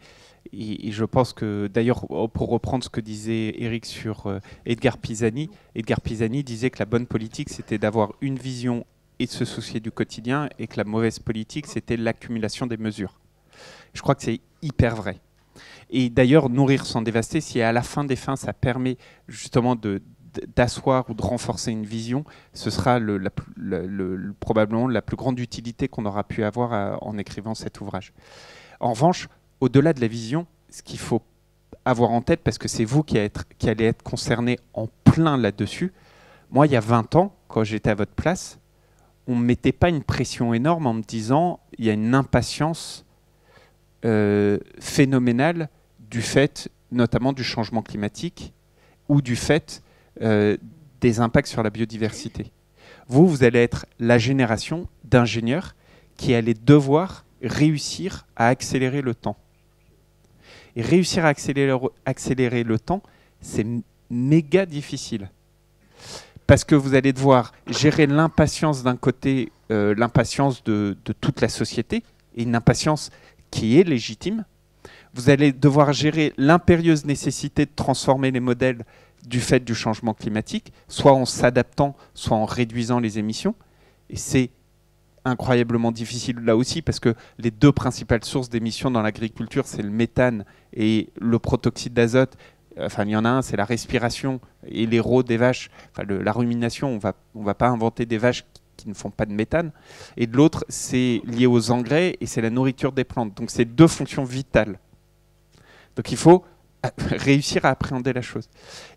je pense que, d'ailleurs, pour reprendre ce que disait Eric sur Edgar Pisani disait que la bonne politique, c'était d'avoir une vision et de se soucier du quotidien, et que la mauvaise politique, c'était l'accumulation des mesures. Je crois que c'est hyper vrai. Et d'ailleurs, nourrir sans dévaster, si à la fin des fins, ça permet justement d'asseoir ou de renforcer une vision, ce sera probablement la plus grande utilité qu'on aura pu avoir en écrivant cet ouvrage. En revanche, au-delà de la vision, ce qu'il faut avoir en tête, parce que c'est vous qui allez être concerné en plein là-dessus, moi, il y a 20 ans, quand j'étais à votre place, on ne me mettait pas une pression énorme en me disant il y a une impatience phénoménale du fait notamment du changement climatique ou du fait des impacts sur la biodiversité. Vous allez être la génération d'ingénieurs qui allait devoir réussir à accélérer le temps. Et réussir à accélérer le temps, c'est méga difficile. Parce que vous allez devoir gérer l'impatience d'un côté, l'impatience de toute la société, et une impatience qui est légitime. Vous allez devoir gérer l'impérieuse nécessité de transformer les modèles du fait du changement climatique, soit en s'adaptant, soit en réduisant les émissions. Et c'est incroyablement difficile là aussi, parce que les deux principales sources d'émissions dans l'agriculture, c'est le méthane et le protoxyde d'azote. Enfin, il y en a un, c'est la respiration et l'héros des vaches. Enfin, la rumination, on va pas inventer des vaches qui ne font pas de méthane. Et de l'autre, c'est lié aux engrais et c'est la nourriture des plantes. Donc, c'est deux fonctions vitales. Donc, il faut réussir à appréhender la chose.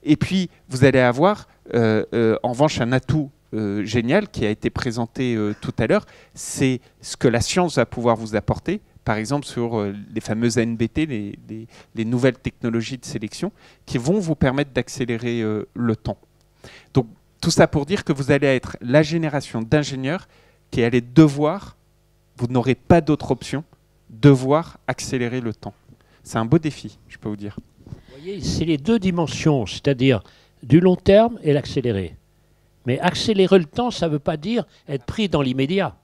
Et puis, vous allez avoir, en revanche, un atout génial qui a été présenté tout à l'heure, c'est ce que la science va pouvoir vous apporter. Par exemple, sur les fameuses NBT, les nouvelles technologies de sélection, qui vont vous permettre d'accélérer le temps. Donc, tout ça pour dire que vous allez être la génération d'ingénieurs qui allez devoir, vous n'aurez pas d'autre option, devoir accélérer le temps. C'est un beau défi, je peux vous dire. Vous voyez, c'est les deux dimensions, c'est-à-dire du long terme et l'accélérer. Mais accélérer le temps, ça ne veut pas dire être pris dans l'immédiat.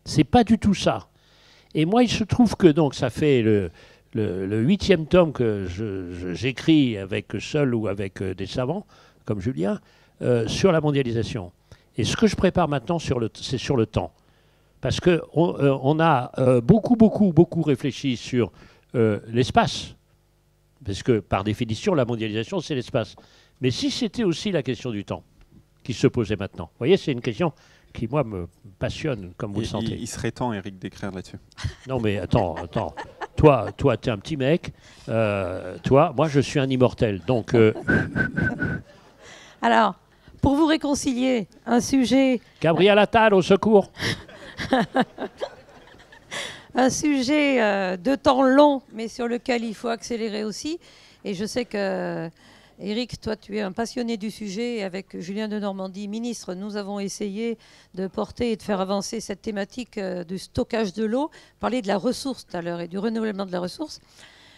C'est pas du tout ça. Et moi, il se trouve que donc ça fait le 8e tome que j'écris seul ou avec des savants, comme Julien, sur la mondialisation. Et ce que je prépare maintenant, c'est sur le temps. Parce qu'on a beaucoup réfléchi sur l'espace. Parce que, par définition, la mondialisation, c'est l'espace. Mais si c'était aussi la question du temps qui se posait maintenant. Vous voyez, c'est une question qui, moi, me passionne, comme vous le sentez. Il serait temps, Eric, d'écrire là-dessus. Non, mais attends. Toi, t'es un petit mec. Moi, je suis un immortel. Donc... Alors, pour vous réconcilier, un sujet... Gabriel Attal, au secours. Un sujet de temps long, mais sur lequel il faut accélérer aussi. Et je sais que... Éric, toi, tu es un passionné du sujet. Avec Julien de Normandie, ministre, nous avons essayé de porter et de faire avancer cette thématique du stockage de l'eau. Parler de la ressource tout à l'heure et du renouvellement de la ressource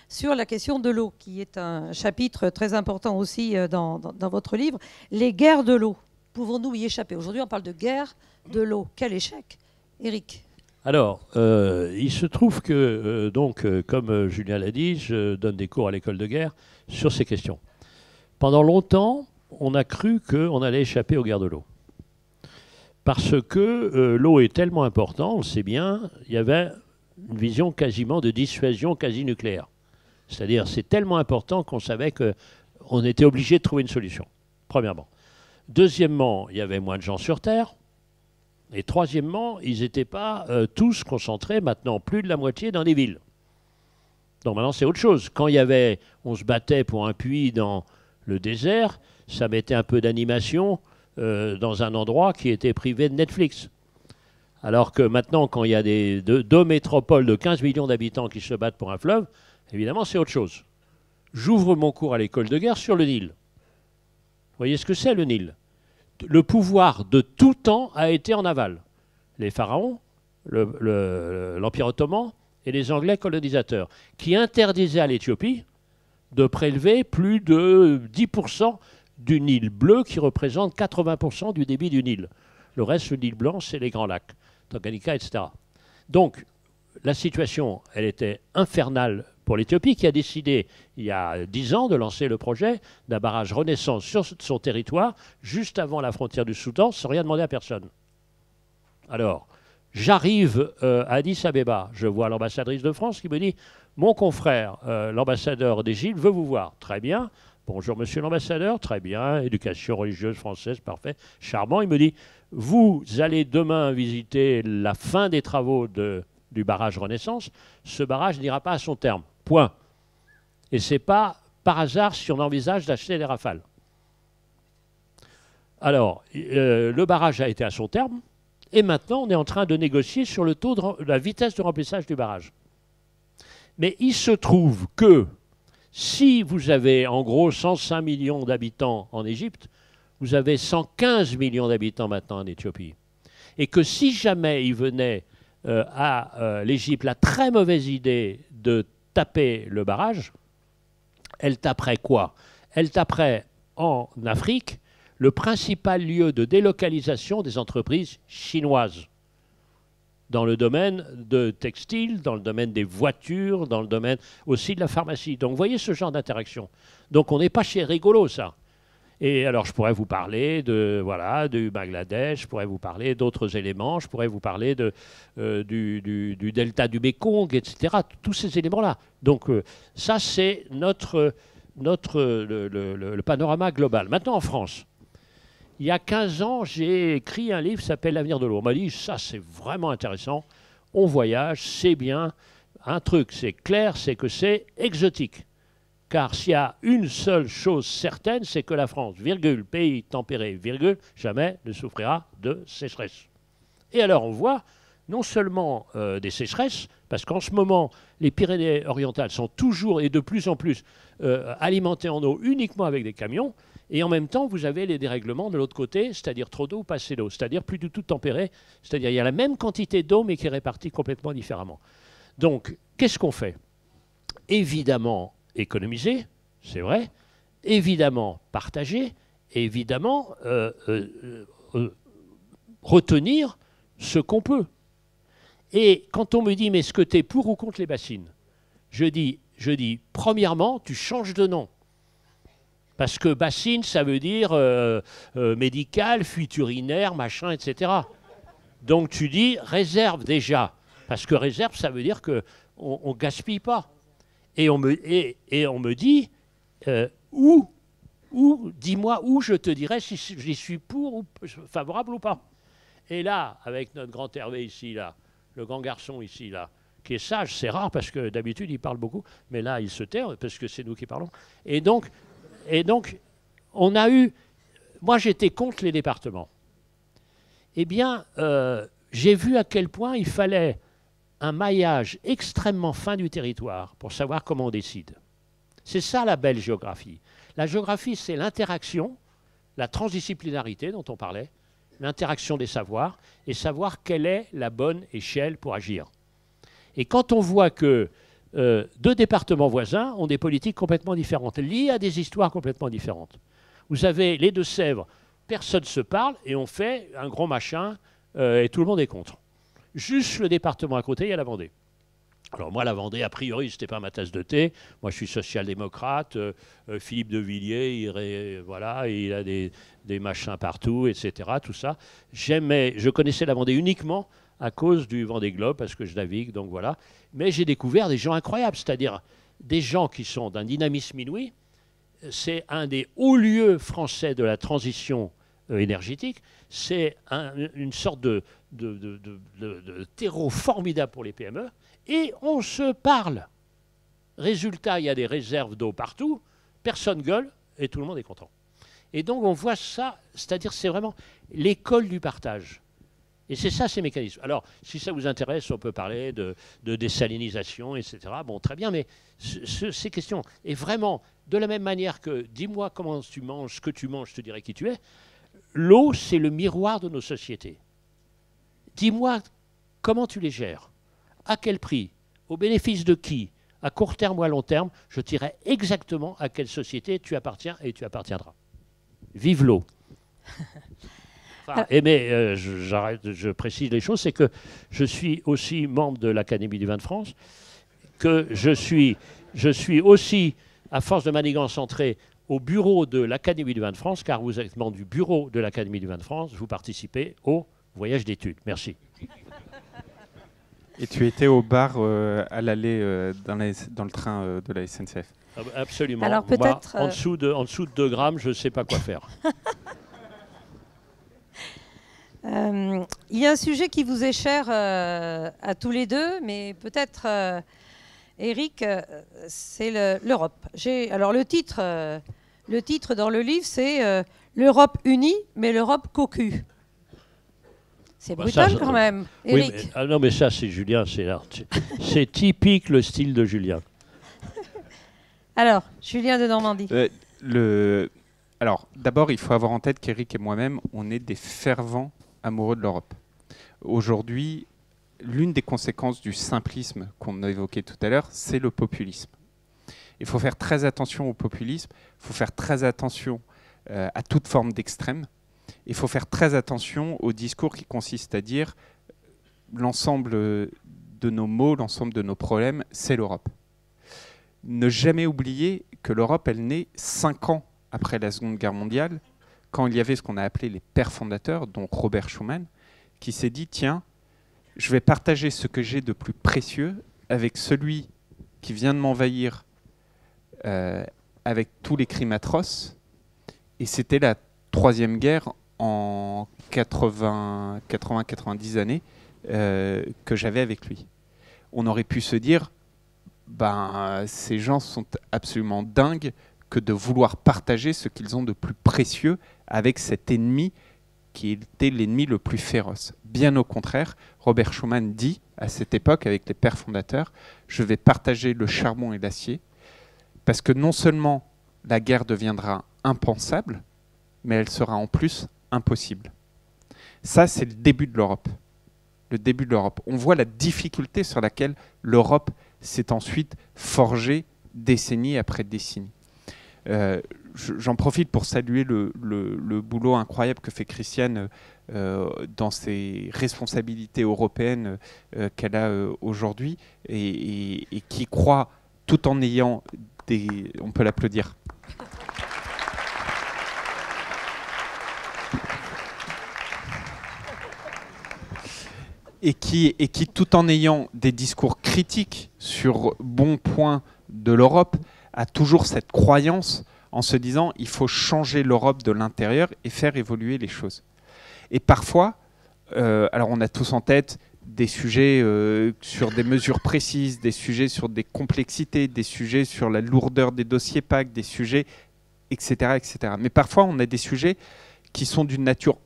sur la question de l'eau, qui est un chapitre très important aussi dans votre livre. Les guerres de l'eau. Pouvons-nous y échapper? Aujourd'hui, on parle de guerre de l'eau. Quel échec, Éric? Alors, il se trouve que, comme Julien l'a dit, je donne des cours à l'école de guerre sur ces questions. Pendant longtemps, on a cru qu'on allait échapper aux guerres de l'eau. Parce que l'eau est tellement importante, on le sait bien, il y avait une vision quasiment de dissuasion quasi nucléaire. C'est-à-dire, c'est tellement important qu'on savait qu'on était obligé de trouver une solution, premièrement. Deuxièmement, il y avait moins de gens sur Terre. Et troisièmement, ils n'étaient pas tous concentrés, maintenant plus de la moitié, dans des villes. Donc maintenant, c'est autre chose. Quand on se battait pour un puits dans le désert, ça mettait un peu d'animation dans un endroit qui était privé de Netflix. Alors que maintenant, quand il y a deux métropoles de 15 millions d'habitants qui se battent pour un fleuve, évidemment, c'est autre chose. J'ouvre mon cours à l'école de guerre sur le Nil. Vous voyez ce que c'est, le Nil? Le pouvoir de tout temps a été en aval. Les pharaons, l'Empire ottoman et les Anglais colonisateurs, qui interdisaient à l'Éthiopie de prélever plus de 10% du Nil bleu, qui représente 80% du débit du Nil. Le reste, le Nil blanc, c'est les grands lacs, Tanganyika, etc. Donc, la situation, elle était infernale pour l'Éthiopie, qui a décidé, il y a 10 ans, de lancer le projet d'un barrage Renaissance sur son territoire, juste avant la frontière du Soudan, sans rien demander à personne. Alors, j'arrive à Addis Abeba, je vois l'ambassadrice de France qui me dit « Mon confrère, l'ambassadeur d'Égypte, veut vous voir. » Très bien. Bonjour, monsieur l'ambassadeur. Très bien. Éducation religieuse française, parfait. Charmant. Il me dit « Vous allez demain visiter la fin des travaux du barrage Renaissance. Ce barrage n'ira pas à son terme. Point. Et ce n'est pas par hasard si on envisage d'acheter des Rafales. » Alors, le barrage a été à son terme. Et maintenant, on est en train de négocier sur le taux de la vitesse de remplissage du barrage. Mais il se trouve que si vous avez en gros 105 millions d'habitants en Égypte, vous avez 115 millions d'habitants maintenant en Éthiopie. Et que si jamais il venait à l'Égypte la très mauvaise idée de taper le barrage, elle taperait quoi? Elle taperait en Afrique le principal lieu de délocalisation des entreprises chinoises dans le domaine de textile, dans le domaine des voitures, dans le domaine aussi de la pharmacie. Donc vous voyez ce genre d'interaction. Donc on n'est pas chez rigolo, ça. Et alors je pourrais vous parler du Bangladesh, je pourrais vous parler d'autres éléments, je pourrais vous parler du delta du Mékong, etc. Tous ces éléments-là. Donc ça, c'est le panorama global. Maintenant, en France, il y a 15 ans, j'ai écrit un livre qui s'appelle L'avenir de l'eau. On m'a dit, ça c'est vraiment intéressant, on voyage, c'est bien. Un truc, c'est clair, c'est que c'est exotique. Car s'il y a une seule chose certaine, c'est que la France, virgule, pays tempéré, virgule, jamais ne souffrira de sécheresse. Et alors on voit non seulement des sécheresses, parce qu'en ce moment, les Pyrénées-Orientales sont toujours et de plus en plus alimentées en eau uniquement avec des camions. Et en même temps, vous avez les dérèglements de l'autre côté, c'est-à-dire trop d'eau, pas assez d'eau, c'est-à-dire plus du tout tempéré, c'est-à-dire il y a la même quantité d'eau, mais qui est répartie complètement différemment. Donc, qu'est-ce qu'on fait? Évidemment, économiser, c'est vrai, évidemment partager, évidemment retenir ce qu'on peut. Et quand on me dit, mais est-ce que tu es pour ou contre les bassines? Je dis, premièrement, tu changes de nom. Parce que bassine, ça veut dire médical, fuite urinaire, machin, etc. Donc tu dis réserve déjà. Parce que réserve, ça veut dire qu'on ne gaspille pas. Et on me dit, dis-moi où je te dirai si j'y suis pour ou favorable ou pas. Et là, avec notre grand Hervé ici, là, le grand garçon ici, là, qui est sage, c'est rare parce que d'habitude il parle beaucoup, mais là il se tait parce que c'est nous qui parlons. Et donc, on a eu... Moi j'étais contre les départements. Eh bien, j'ai vu à quel point il fallait un maillage extrêmement fin du territoire pour savoir comment on décide. C'est ça la belle géographie. La géographie, c'est l'interaction, la transdisciplinarité dont on parlait, l'interaction des savoirs, et savoir quelle est la bonne échelle pour agir. Et quand on voit que deux départements voisins ont des politiques complètement différentes, liées à des histoires complètement différentes. Vous avez les Deux-Sèvres, personne ne se parle, et on fait un gros machin, et tout le monde est contre. Juste le département à côté, il y a la Vendée. Alors moi, la Vendée, a priori, ce n'était pas ma tasse de thé. Moi, je suis social-démocrate. Philippe de Villiers, il a des machins partout, etc. Tout ça. Je connaissais la Vendée uniquement à cause du Vendée Globe, parce que je navigue, donc voilà. Mais j'ai découvert des gens incroyables, c'est-à-dire des gens qui sont d'un dynamisme inouï. C'est un des hauts lieux français de la transition énergétique. C'est une sorte de terreau formidable pour les PME. Et on se parle. Résultat, il y a des réserves d'eau partout, personne gueule et tout le monde est content. Et donc on voit ça, c'est-à-dire c'est vraiment l'école du partage. Et c'est ça, ces mécanismes. Alors, si ça vous intéresse, on peut parler de désalinisation, etc. Bon, très bien, mais ces questions, et vraiment, de la même manière que dis-moi comment tu manges, ce que tu manges, je te dirai qui tu es, l'eau, c'est le miroir de nos sociétés. Dis-moi comment tu les gères, à quel prix, au bénéfice de qui, à court terme ou à long terme, je te dirai exactement à quelle société tu appartiens et tu appartiendras. Vive l'eau. Enfin, mais je précise les choses, c'est que je suis aussi membre de l'Académie du vin de France, que je suis aussi, à force de manigance, entré au bureau de l'Académie du vin de France, car vous êtes membre du bureau de l'Académie du vin de France, vous participez au voyage d'études. Merci. Et tu étais au bar à l'aller dans le train de la SNCF. Absolument. Alors, moi, en dessous de 2 grammes, je ne sais pas quoi faire. Il y a un sujet qui vous est cher à tous les deux, mais peut-être, Eric, c'est l'Europe. Alors le titre dans le livre, c'est l'Europe unie, mais l'Europe cocu. C'est brutal quand même, Eric. Oui, mais, non, mais ça, c'est Julien, c'est typique le style de Julien. Alors, Julien de Normandie. Alors, d'abord, il faut avoir en tête qu'Eric et moi-même, on est des fervents amoureux de l'Europe. Aujourd'hui, l'une des conséquences du simplisme qu'on a évoqué tout à l'heure, c'est le populisme. Il faut faire très attention au populisme, il faut faire très attention à toute forme d'extrême, il faut faire très attention au discours qui consiste à dire l'ensemble de nos maux, l'ensemble de nos problèmes, c'est l'Europe. Ne jamais oublier que l'Europe, elle naît 5 ans après la Seconde Guerre mondiale, quand il y avait ce qu'on a appelé les pères fondateurs, donc Robert Schuman, qui s'est dit, tiens, je vais partager ce que j'ai de plus précieux avec celui qui vient de m'envahir avec tous les crimes atroces. Et c'était la Troisième Guerre en 80-90 années que j'avais avec lui. On aurait pu se dire, ces gens sont absolument dingues que de vouloir partager ce qu'ils ont de plus précieux avec cet ennemi qui était l'ennemi le plus féroce. Bien au contraire, Robert Schuman dit, à cette époque, avec les pères fondateurs, je vais partager le charbon et l'acier, parce que non seulement la guerre deviendra impensable, mais elle sera en plus impossible. Ça, c'est le début de l'Europe. Le début de l'Europe. On voit la difficulté sur laquelle l'Europe s'est ensuite forgée décennie après décennie. J'en profite pour saluer le boulot incroyable que fait Christiane dans ses responsabilités européennes qu'elle a aujourd'hui et qui croit tout en ayant des... On peut l'applaudir. Et qui, tout en ayant des discours critiques sur bons points de l'Europe, a toujours cette croyance en se disant il faut changer l'Europe de l'intérieur et faire évoluer les choses. Et parfois, alors on a tous en tête des sujets sur des mesures précises, des sujets sur des complexités, des sujets sur la lourdeur des dossiers PAC, des sujets, etc., etc. Mais parfois, on a des sujets qui sont d'une nature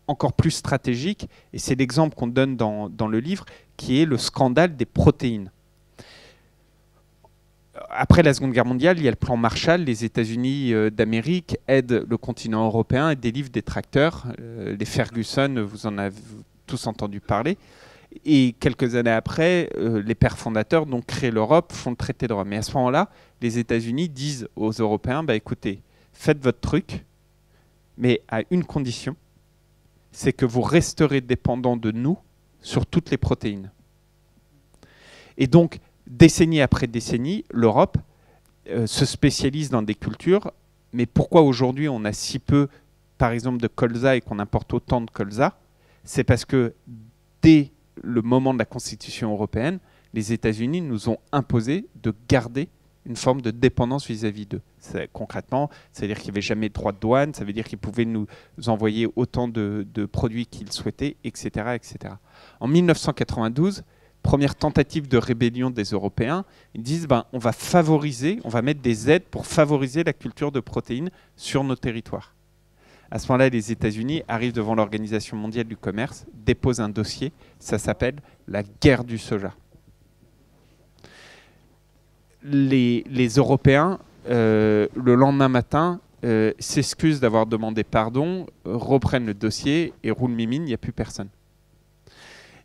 encore plus stratégique, et c'est l'exemple qu'on donne dans le livre, qui est le scandale des protéines. Après la Seconde Guerre mondiale, il y a le plan Marshall, les États-Unis d'Amérique aident le continent européen et délivrent des tracteurs. Les Ferguson, vous en avez tous entendu parler. Et quelques années après, les pères fondateurs, donc créent l'Europe, font le traité de Rome. Mais à ce moment-là, les États-Unis disent aux Européens, bah, écoutez, faites votre truc, mais à une condition, c'est que vous resterez dépendants de nous sur toutes les protéines. Et donc, décennie après décennie, l'Europe se spécialise dans des cultures. Mais pourquoi aujourd'hui on a si peu, par exemple, de colza et qu'on importe autant de colza? C'est parce que dès le moment de la Constitution européenne, les États-Unis nous ont imposé de garder une forme de dépendance vis-à-vis d'eux. Concrètement, ça veut dire qu'il n'y avait jamais de droit de douane, ça veut dire qu'ils pouvaient nous envoyer autant de produits qu'ils souhaitaient, etc., etc. En 1992, première tentative de rébellion des Européens, ils disent on va favoriser, on va mettre des aides pour favoriser la culture de protéines sur nos territoires. À ce moment-là, les États-Unis arrivent devant l'Organisation mondiale du commerce, déposent un dossier, ça s'appelle la guerre du soja. Les Européens, le lendemain matin, s'excusent d'avoir demandé pardon, reprennent le dossier et roulent mimine, il n'y a plus personne.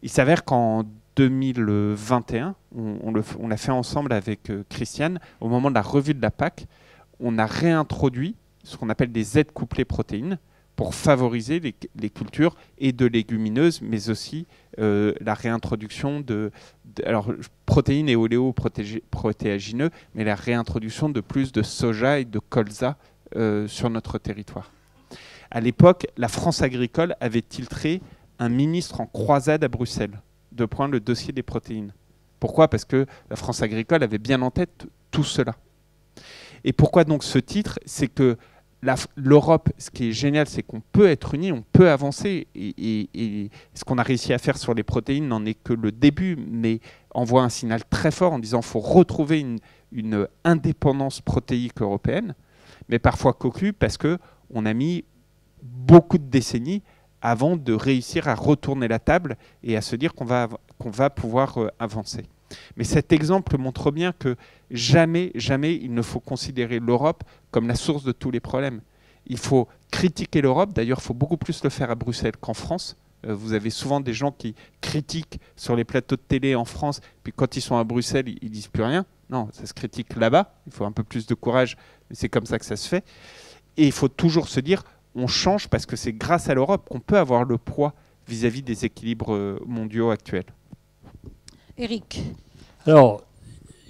Il s'avère qu'en 2021, on l'a fait ensemble avec Christiane, au moment de la revue de la PAC, on a réintroduit ce qu'on appelle des aides couplées protéines pour favoriser les cultures et de légumineuses, mais aussi la réintroduction alors, protéines et oléoprotéagineux, mais la réintroduction de plus de soja et de colza sur notre territoire. À l'époque, la France agricole avait tiltré un ministre en croisade à Bruxelles, le dossier des protéines. Pourquoi? Parce que la France agricole avait bien en tête tout cela. Et pourquoi donc ce titre? C'est que l'Europe, ce qui est génial, c'est qu'on peut être unis, on peut avancer. Et ce qu'on a réussi à faire sur les protéines n'en est que le début, mais envoie un signal très fort en disant qu'il faut retrouver une indépendance protéique européenne, mais parfois coquue parce qu'on a mis beaucoup de décennies avant de réussir à retourner la table et à se dire qu'on va pouvoir avancer. Mais cet exemple montre bien que jamais, jamais il ne faut considérer l'Europe comme la source de tous les problèmes. Il faut critiquer l'Europe, d'ailleurs il faut beaucoup plus le faire à Bruxelles qu'en France. Vous avez souvent des gens qui critiquent sur les plateaux de télé en France, puis quand ils sont à Bruxelles, ils disent plus rien. Non, ça se critique là-bas, il faut un peu plus de courage, mais c'est comme ça que ça se fait. Et il faut toujours se dire, on change parce que c'est grâce à l'Europe qu'on peut avoir le poids vis-à-vis des équilibres mondiaux actuels. Éric. Alors,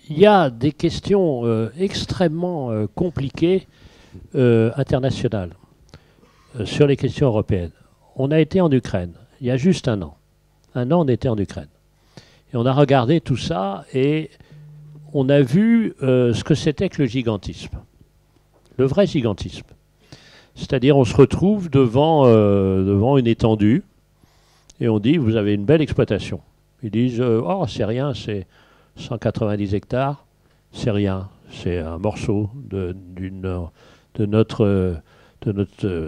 il y a des questions extrêmement compliquées internationales sur les questions européennes. On a été en Ukraine il y a juste un an. Un an, on était en Ukraine. Et on a regardé tout ça et on a vu ce que c'était que le gigantisme. Le vrai gigantisme. C'est-à-dire, on se retrouve devant une étendue et on dit, vous avez une belle exploitation. Ils disent, oh, c'est rien, c'est 190 hectares, c'est rien, c'est un morceau de notre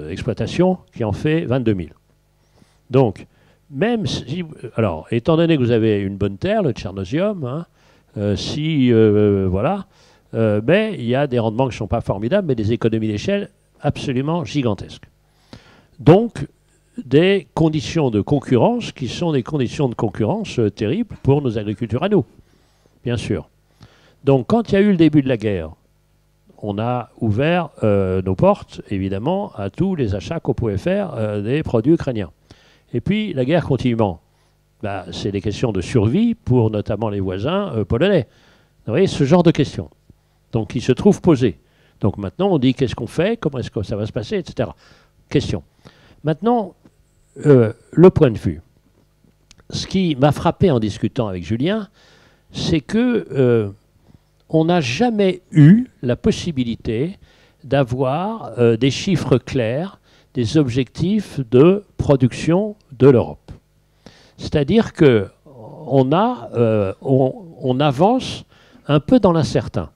exploitation qui en fait 22 000. Donc, même si, alors, étant donné que vous avez une bonne terre, le tchernosium, hein, voilà, mais il y a des rendements qui ne sont pas formidables, mais des économies d'échelle absolument gigantesques. Donc, des conditions de concurrence qui sont des conditions de concurrence terribles pour nos agriculteurs à nous, bien sûr. Donc, quand il y a eu le début de la guerre on a ouvert nos portes, évidemment, à tous les achats qu'on pouvait faire des produits ukrainiens. Et puis, la guerre continuant. Bah, c'est des questions de survie pour notamment les voisins polonais. Vous voyez, ce genre de questions. Donc, ils se trouvent posés. Donc, maintenant, on dit qu'est-ce qu'on fait, comment est-ce que ça va se passer, etc. Question. Maintenant, le point de vue. Ce qui m'a frappé en discutant avec Julien, c'est que on n'a jamais eu la possibilité d'avoir des chiffres clairs, des objectifs de production de l'Europe. C'est-à-dire qu'on on avance un peu dans l'incertain.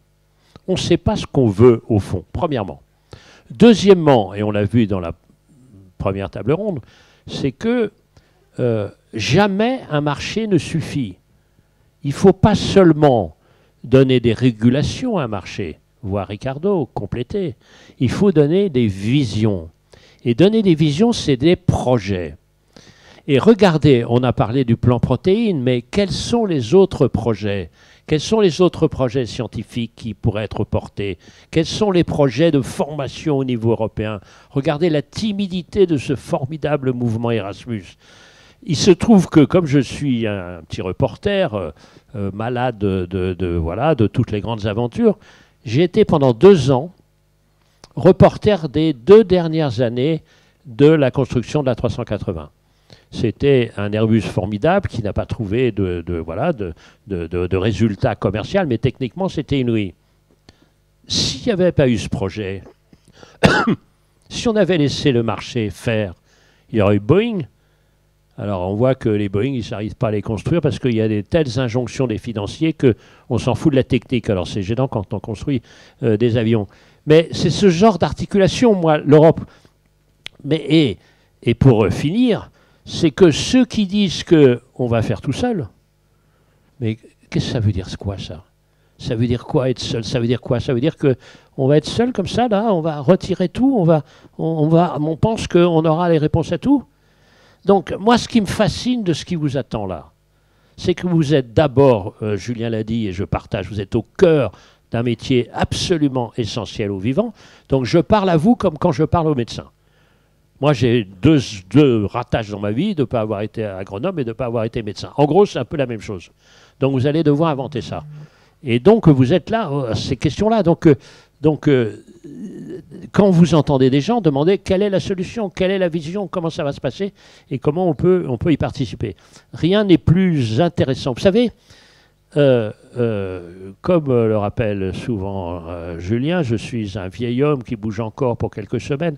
On ne sait pas ce qu'on veut au fond, premièrement. Deuxièmement, et on l'a vu dans la première table ronde, c'est que jamais un marché ne suffit. Il ne faut pas seulement donner des régulations à un marché, voire Ricardo, compléter. Il faut donner des visions. Et donner des visions, c'est des projets. Et regardez, on a parlé du plan protéines, mais quels sont les autres projets ? Quels sont les autres projets scientifiques qui pourraient être portés? Quels sont les projets de formation au niveau européen? Regardez la timidité de ce formidable mouvement Erasmus. Il se trouve que, comme je suis un petit reporter, malade de toutes les grandes aventures, j'ai été pendant 2 ans reporter des 2 dernières années de la construction de la 380. C'était un Airbus formidable qui n'a pas trouvé de résultat commercial, mais techniquement, c'était inouï. S'il n'y avait pas eu ce projet, si on avait laissé le marché faire, il y aurait eu Boeing. Alors, on voit que les Boeing, ils n'arrivent pas à les construire parce qu'il y a des telles injonctions des financiers qu'on s'en fout de la technique. Alors, c'est gênant quand on construit des avions. Mais c'est ce genre d'articulation, moi, l'Europe. Mais, et pour finir, c'est que ceux qui disent qu'on va faire tout seul, mais qu'est-ce que ça veut dire quoi, ça? Ça veut dire quoi être seul? Ça veut dire quoi? Ça veut dire qu'on va être seul comme ça, là, on va retirer tout, on pense qu'on aura les réponses à tout? Donc, moi, ce qui me fascine de ce qui vous attend là, c'est que vous êtes d'abord, Julien l'a dit et je partage, vous êtes au cœur d'un métier absolument essentiel aux vivants. Donc, je parle à vous comme quand je parle aux médecins. Moi, j'ai deux ratages dans ma vie de ne pas avoir été agronome et de ne pas avoir été médecin. En gros, c'est un peu la même chose. Donc, vous allez devoir inventer ça. Et donc, vous êtes là, ces questions-là. Donc, quand vous entendez des gens, demandez quelle est la solution, quelle est la vision, comment ça va se passer et comment on peut y participer. Rien n'est plus intéressant. Vous savez, comme le rappelle souvent Julien, je suis un vieil homme qui bouge encore pour quelques semaines.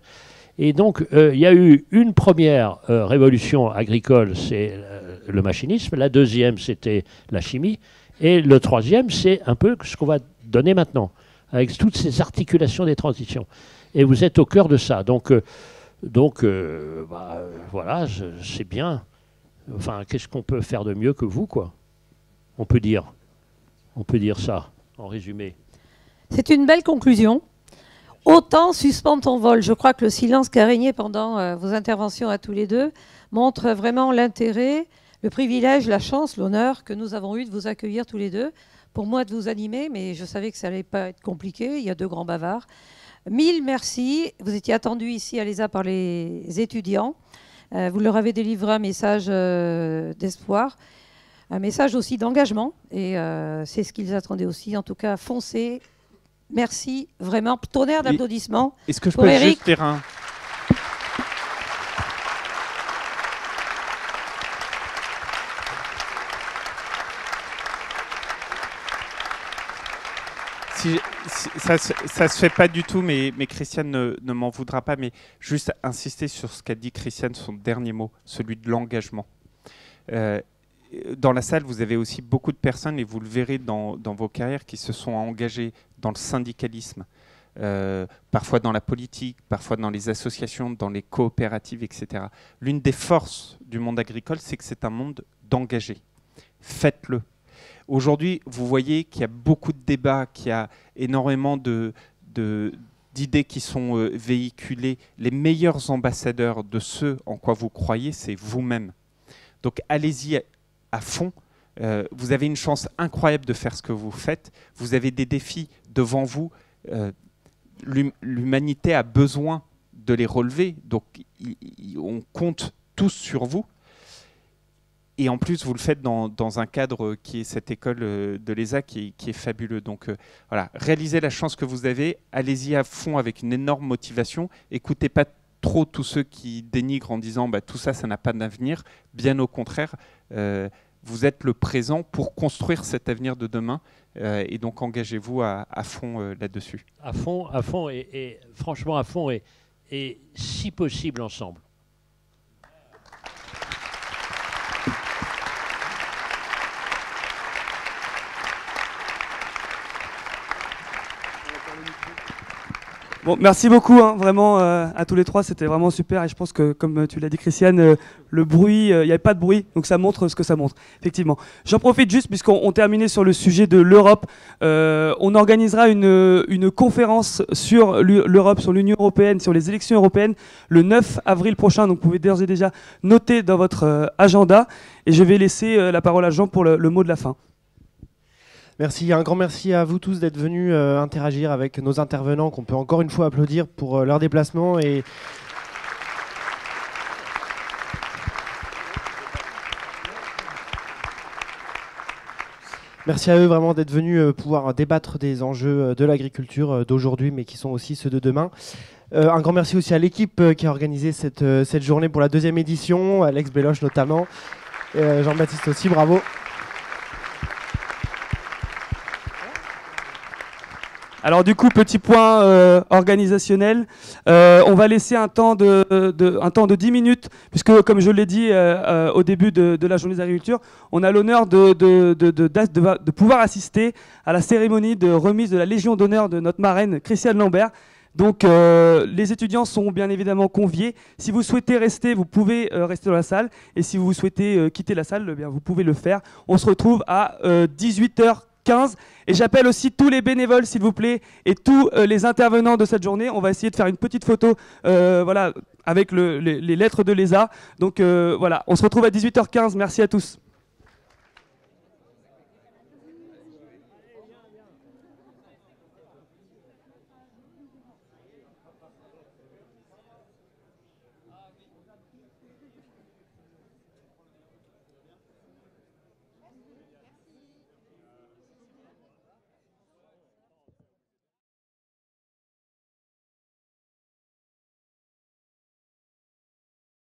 Et donc, il y a eu une première révolution agricole, c'est le machinisme. La deuxième, c'était la chimie. Et le troisième, c'est un peu ce qu'on va donner maintenant, avec toutes ces articulations des transitions. Et vous êtes au cœur de ça. Donc voilà, c'est bien. Enfin, qu'est-ce qu'on peut faire de mieux que vous, quoi? On peut dire ça, en résumé. C'est une belle conclusion. Autant suspendre ton vol. Je crois que le silence qui a régné pendant vos interventions à tous les deux montre vraiment l'intérêt, le privilège, la chance, l'honneur que nous avons eu de vous accueillir tous les deux. Pour moi, de vous animer, mais je savais que ça n'allait pas être compliqué. Il y a 2 grands bavards. 1000 merci. Vous étiez attendus ici à l'ESA par les étudiants. Vous leur avez délivré un message d'espoir, un message aussi d'engagement. Et c'est ce qu'ils attendaient aussi. En tout cas, foncez. Merci, vraiment. Tonnerre d'applaudissements. Est-ce que je peux être juste faire un... Ça se fait pas du tout, mais Christiane ne m'en voudra pas. Mais juste insister sur ce qu'a dit Christiane, son dernier mot, celui de l'engagement. Dans la salle, vous avez aussi beaucoup de personnes, et vous le verrez dans vos carrières, qui se sont engagées dans le syndicalisme, parfois dans la politique, parfois dans les associations, dans les coopératives, etc. L'une des forces du monde agricole, c'est que c'est un monde d'engagés. Faites-le. Aujourd'hui, vous voyez qu'il y a beaucoup de débats, qu'il y a énormément d'idées qui sont véhiculées. Les meilleurs ambassadeurs de ce en quoi vous croyez, c'est vous-même. Donc allez-y à fond. Vous avez une chance incroyable de faire ce que vous faites. Vous avez des défis devant vous l'humanité a besoin de les relever, donc on compte tous sur vous. Et en plus, vous le faites dans un cadre qui est cette école de l'ESA qui est fabuleux. Donc voilà, réalisez la chance que vous avez, allez-y à fond avec une énorme motivation, écoutez pas trop tous ceux qui dénigrent en disant tout ça, ça n'a pas d'avenir. Bien au contraire, vous êtes le présent pour construire cet avenir de demain. Et donc engagez-vous à fond là-dessus. À fond et franchement à fond et si possible ensemble. Bon, merci beaucoup, hein, vraiment à tous les trois, c'était vraiment super et je pense que comme tu l'as dit Christiane, le bruit, il n'y avait pas de bruit, donc ça montre ce que ça montre, effectivement. J'en profite juste puisqu'on terminait sur le sujet de l'Europe, on organisera une conférence sur l'Europe, sur l'Union Européenne, sur les élections européennes le 9 avril prochain, donc vous pouvez d'ores et déjà noter dans votre agenda et je vais laisser la parole à Jean pour le mot de la fin. Merci, un grand merci à vous tous d'être venus interagir avec nos intervenants qu'on peut encore une fois applaudir pour leur déplacement. Et merci à eux vraiment d'être venus pouvoir débattre des enjeux de l'agriculture d'aujourd'hui mais qui sont aussi ceux de demain. Un grand merci aussi à l'équipe qui a organisé cette journée pour la 2e édition, Alex Béloche notamment, Jean-Baptiste aussi, bravo. Alors du coup, petit point organisationnel, on va laisser un temps de 10 minutes, puisque comme je l'ai dit au début de la journée d'agriculture, on a l'honneur de pouvoir assister à la cérémonie de remise de la Légion d'honneur de notre marraine Christiane Lambert. Donc les étudiants sont bien évidemment conviés. Si vous souhaitez rester, vous pouvez rester dans la salle, et si vous souhaitez quitter la salle, eh bien, vous pouvez le faire. On se retrouve à 18h15. Et j'appelle aussi tous les bénévoles, s'il vous plaît, et tous les intervenants de cette journée. On va essayer de faire une petite photo voilà, avec les lettres de l'ESA. Donc voilà, on se retrouve à 18h15. Merci à tous.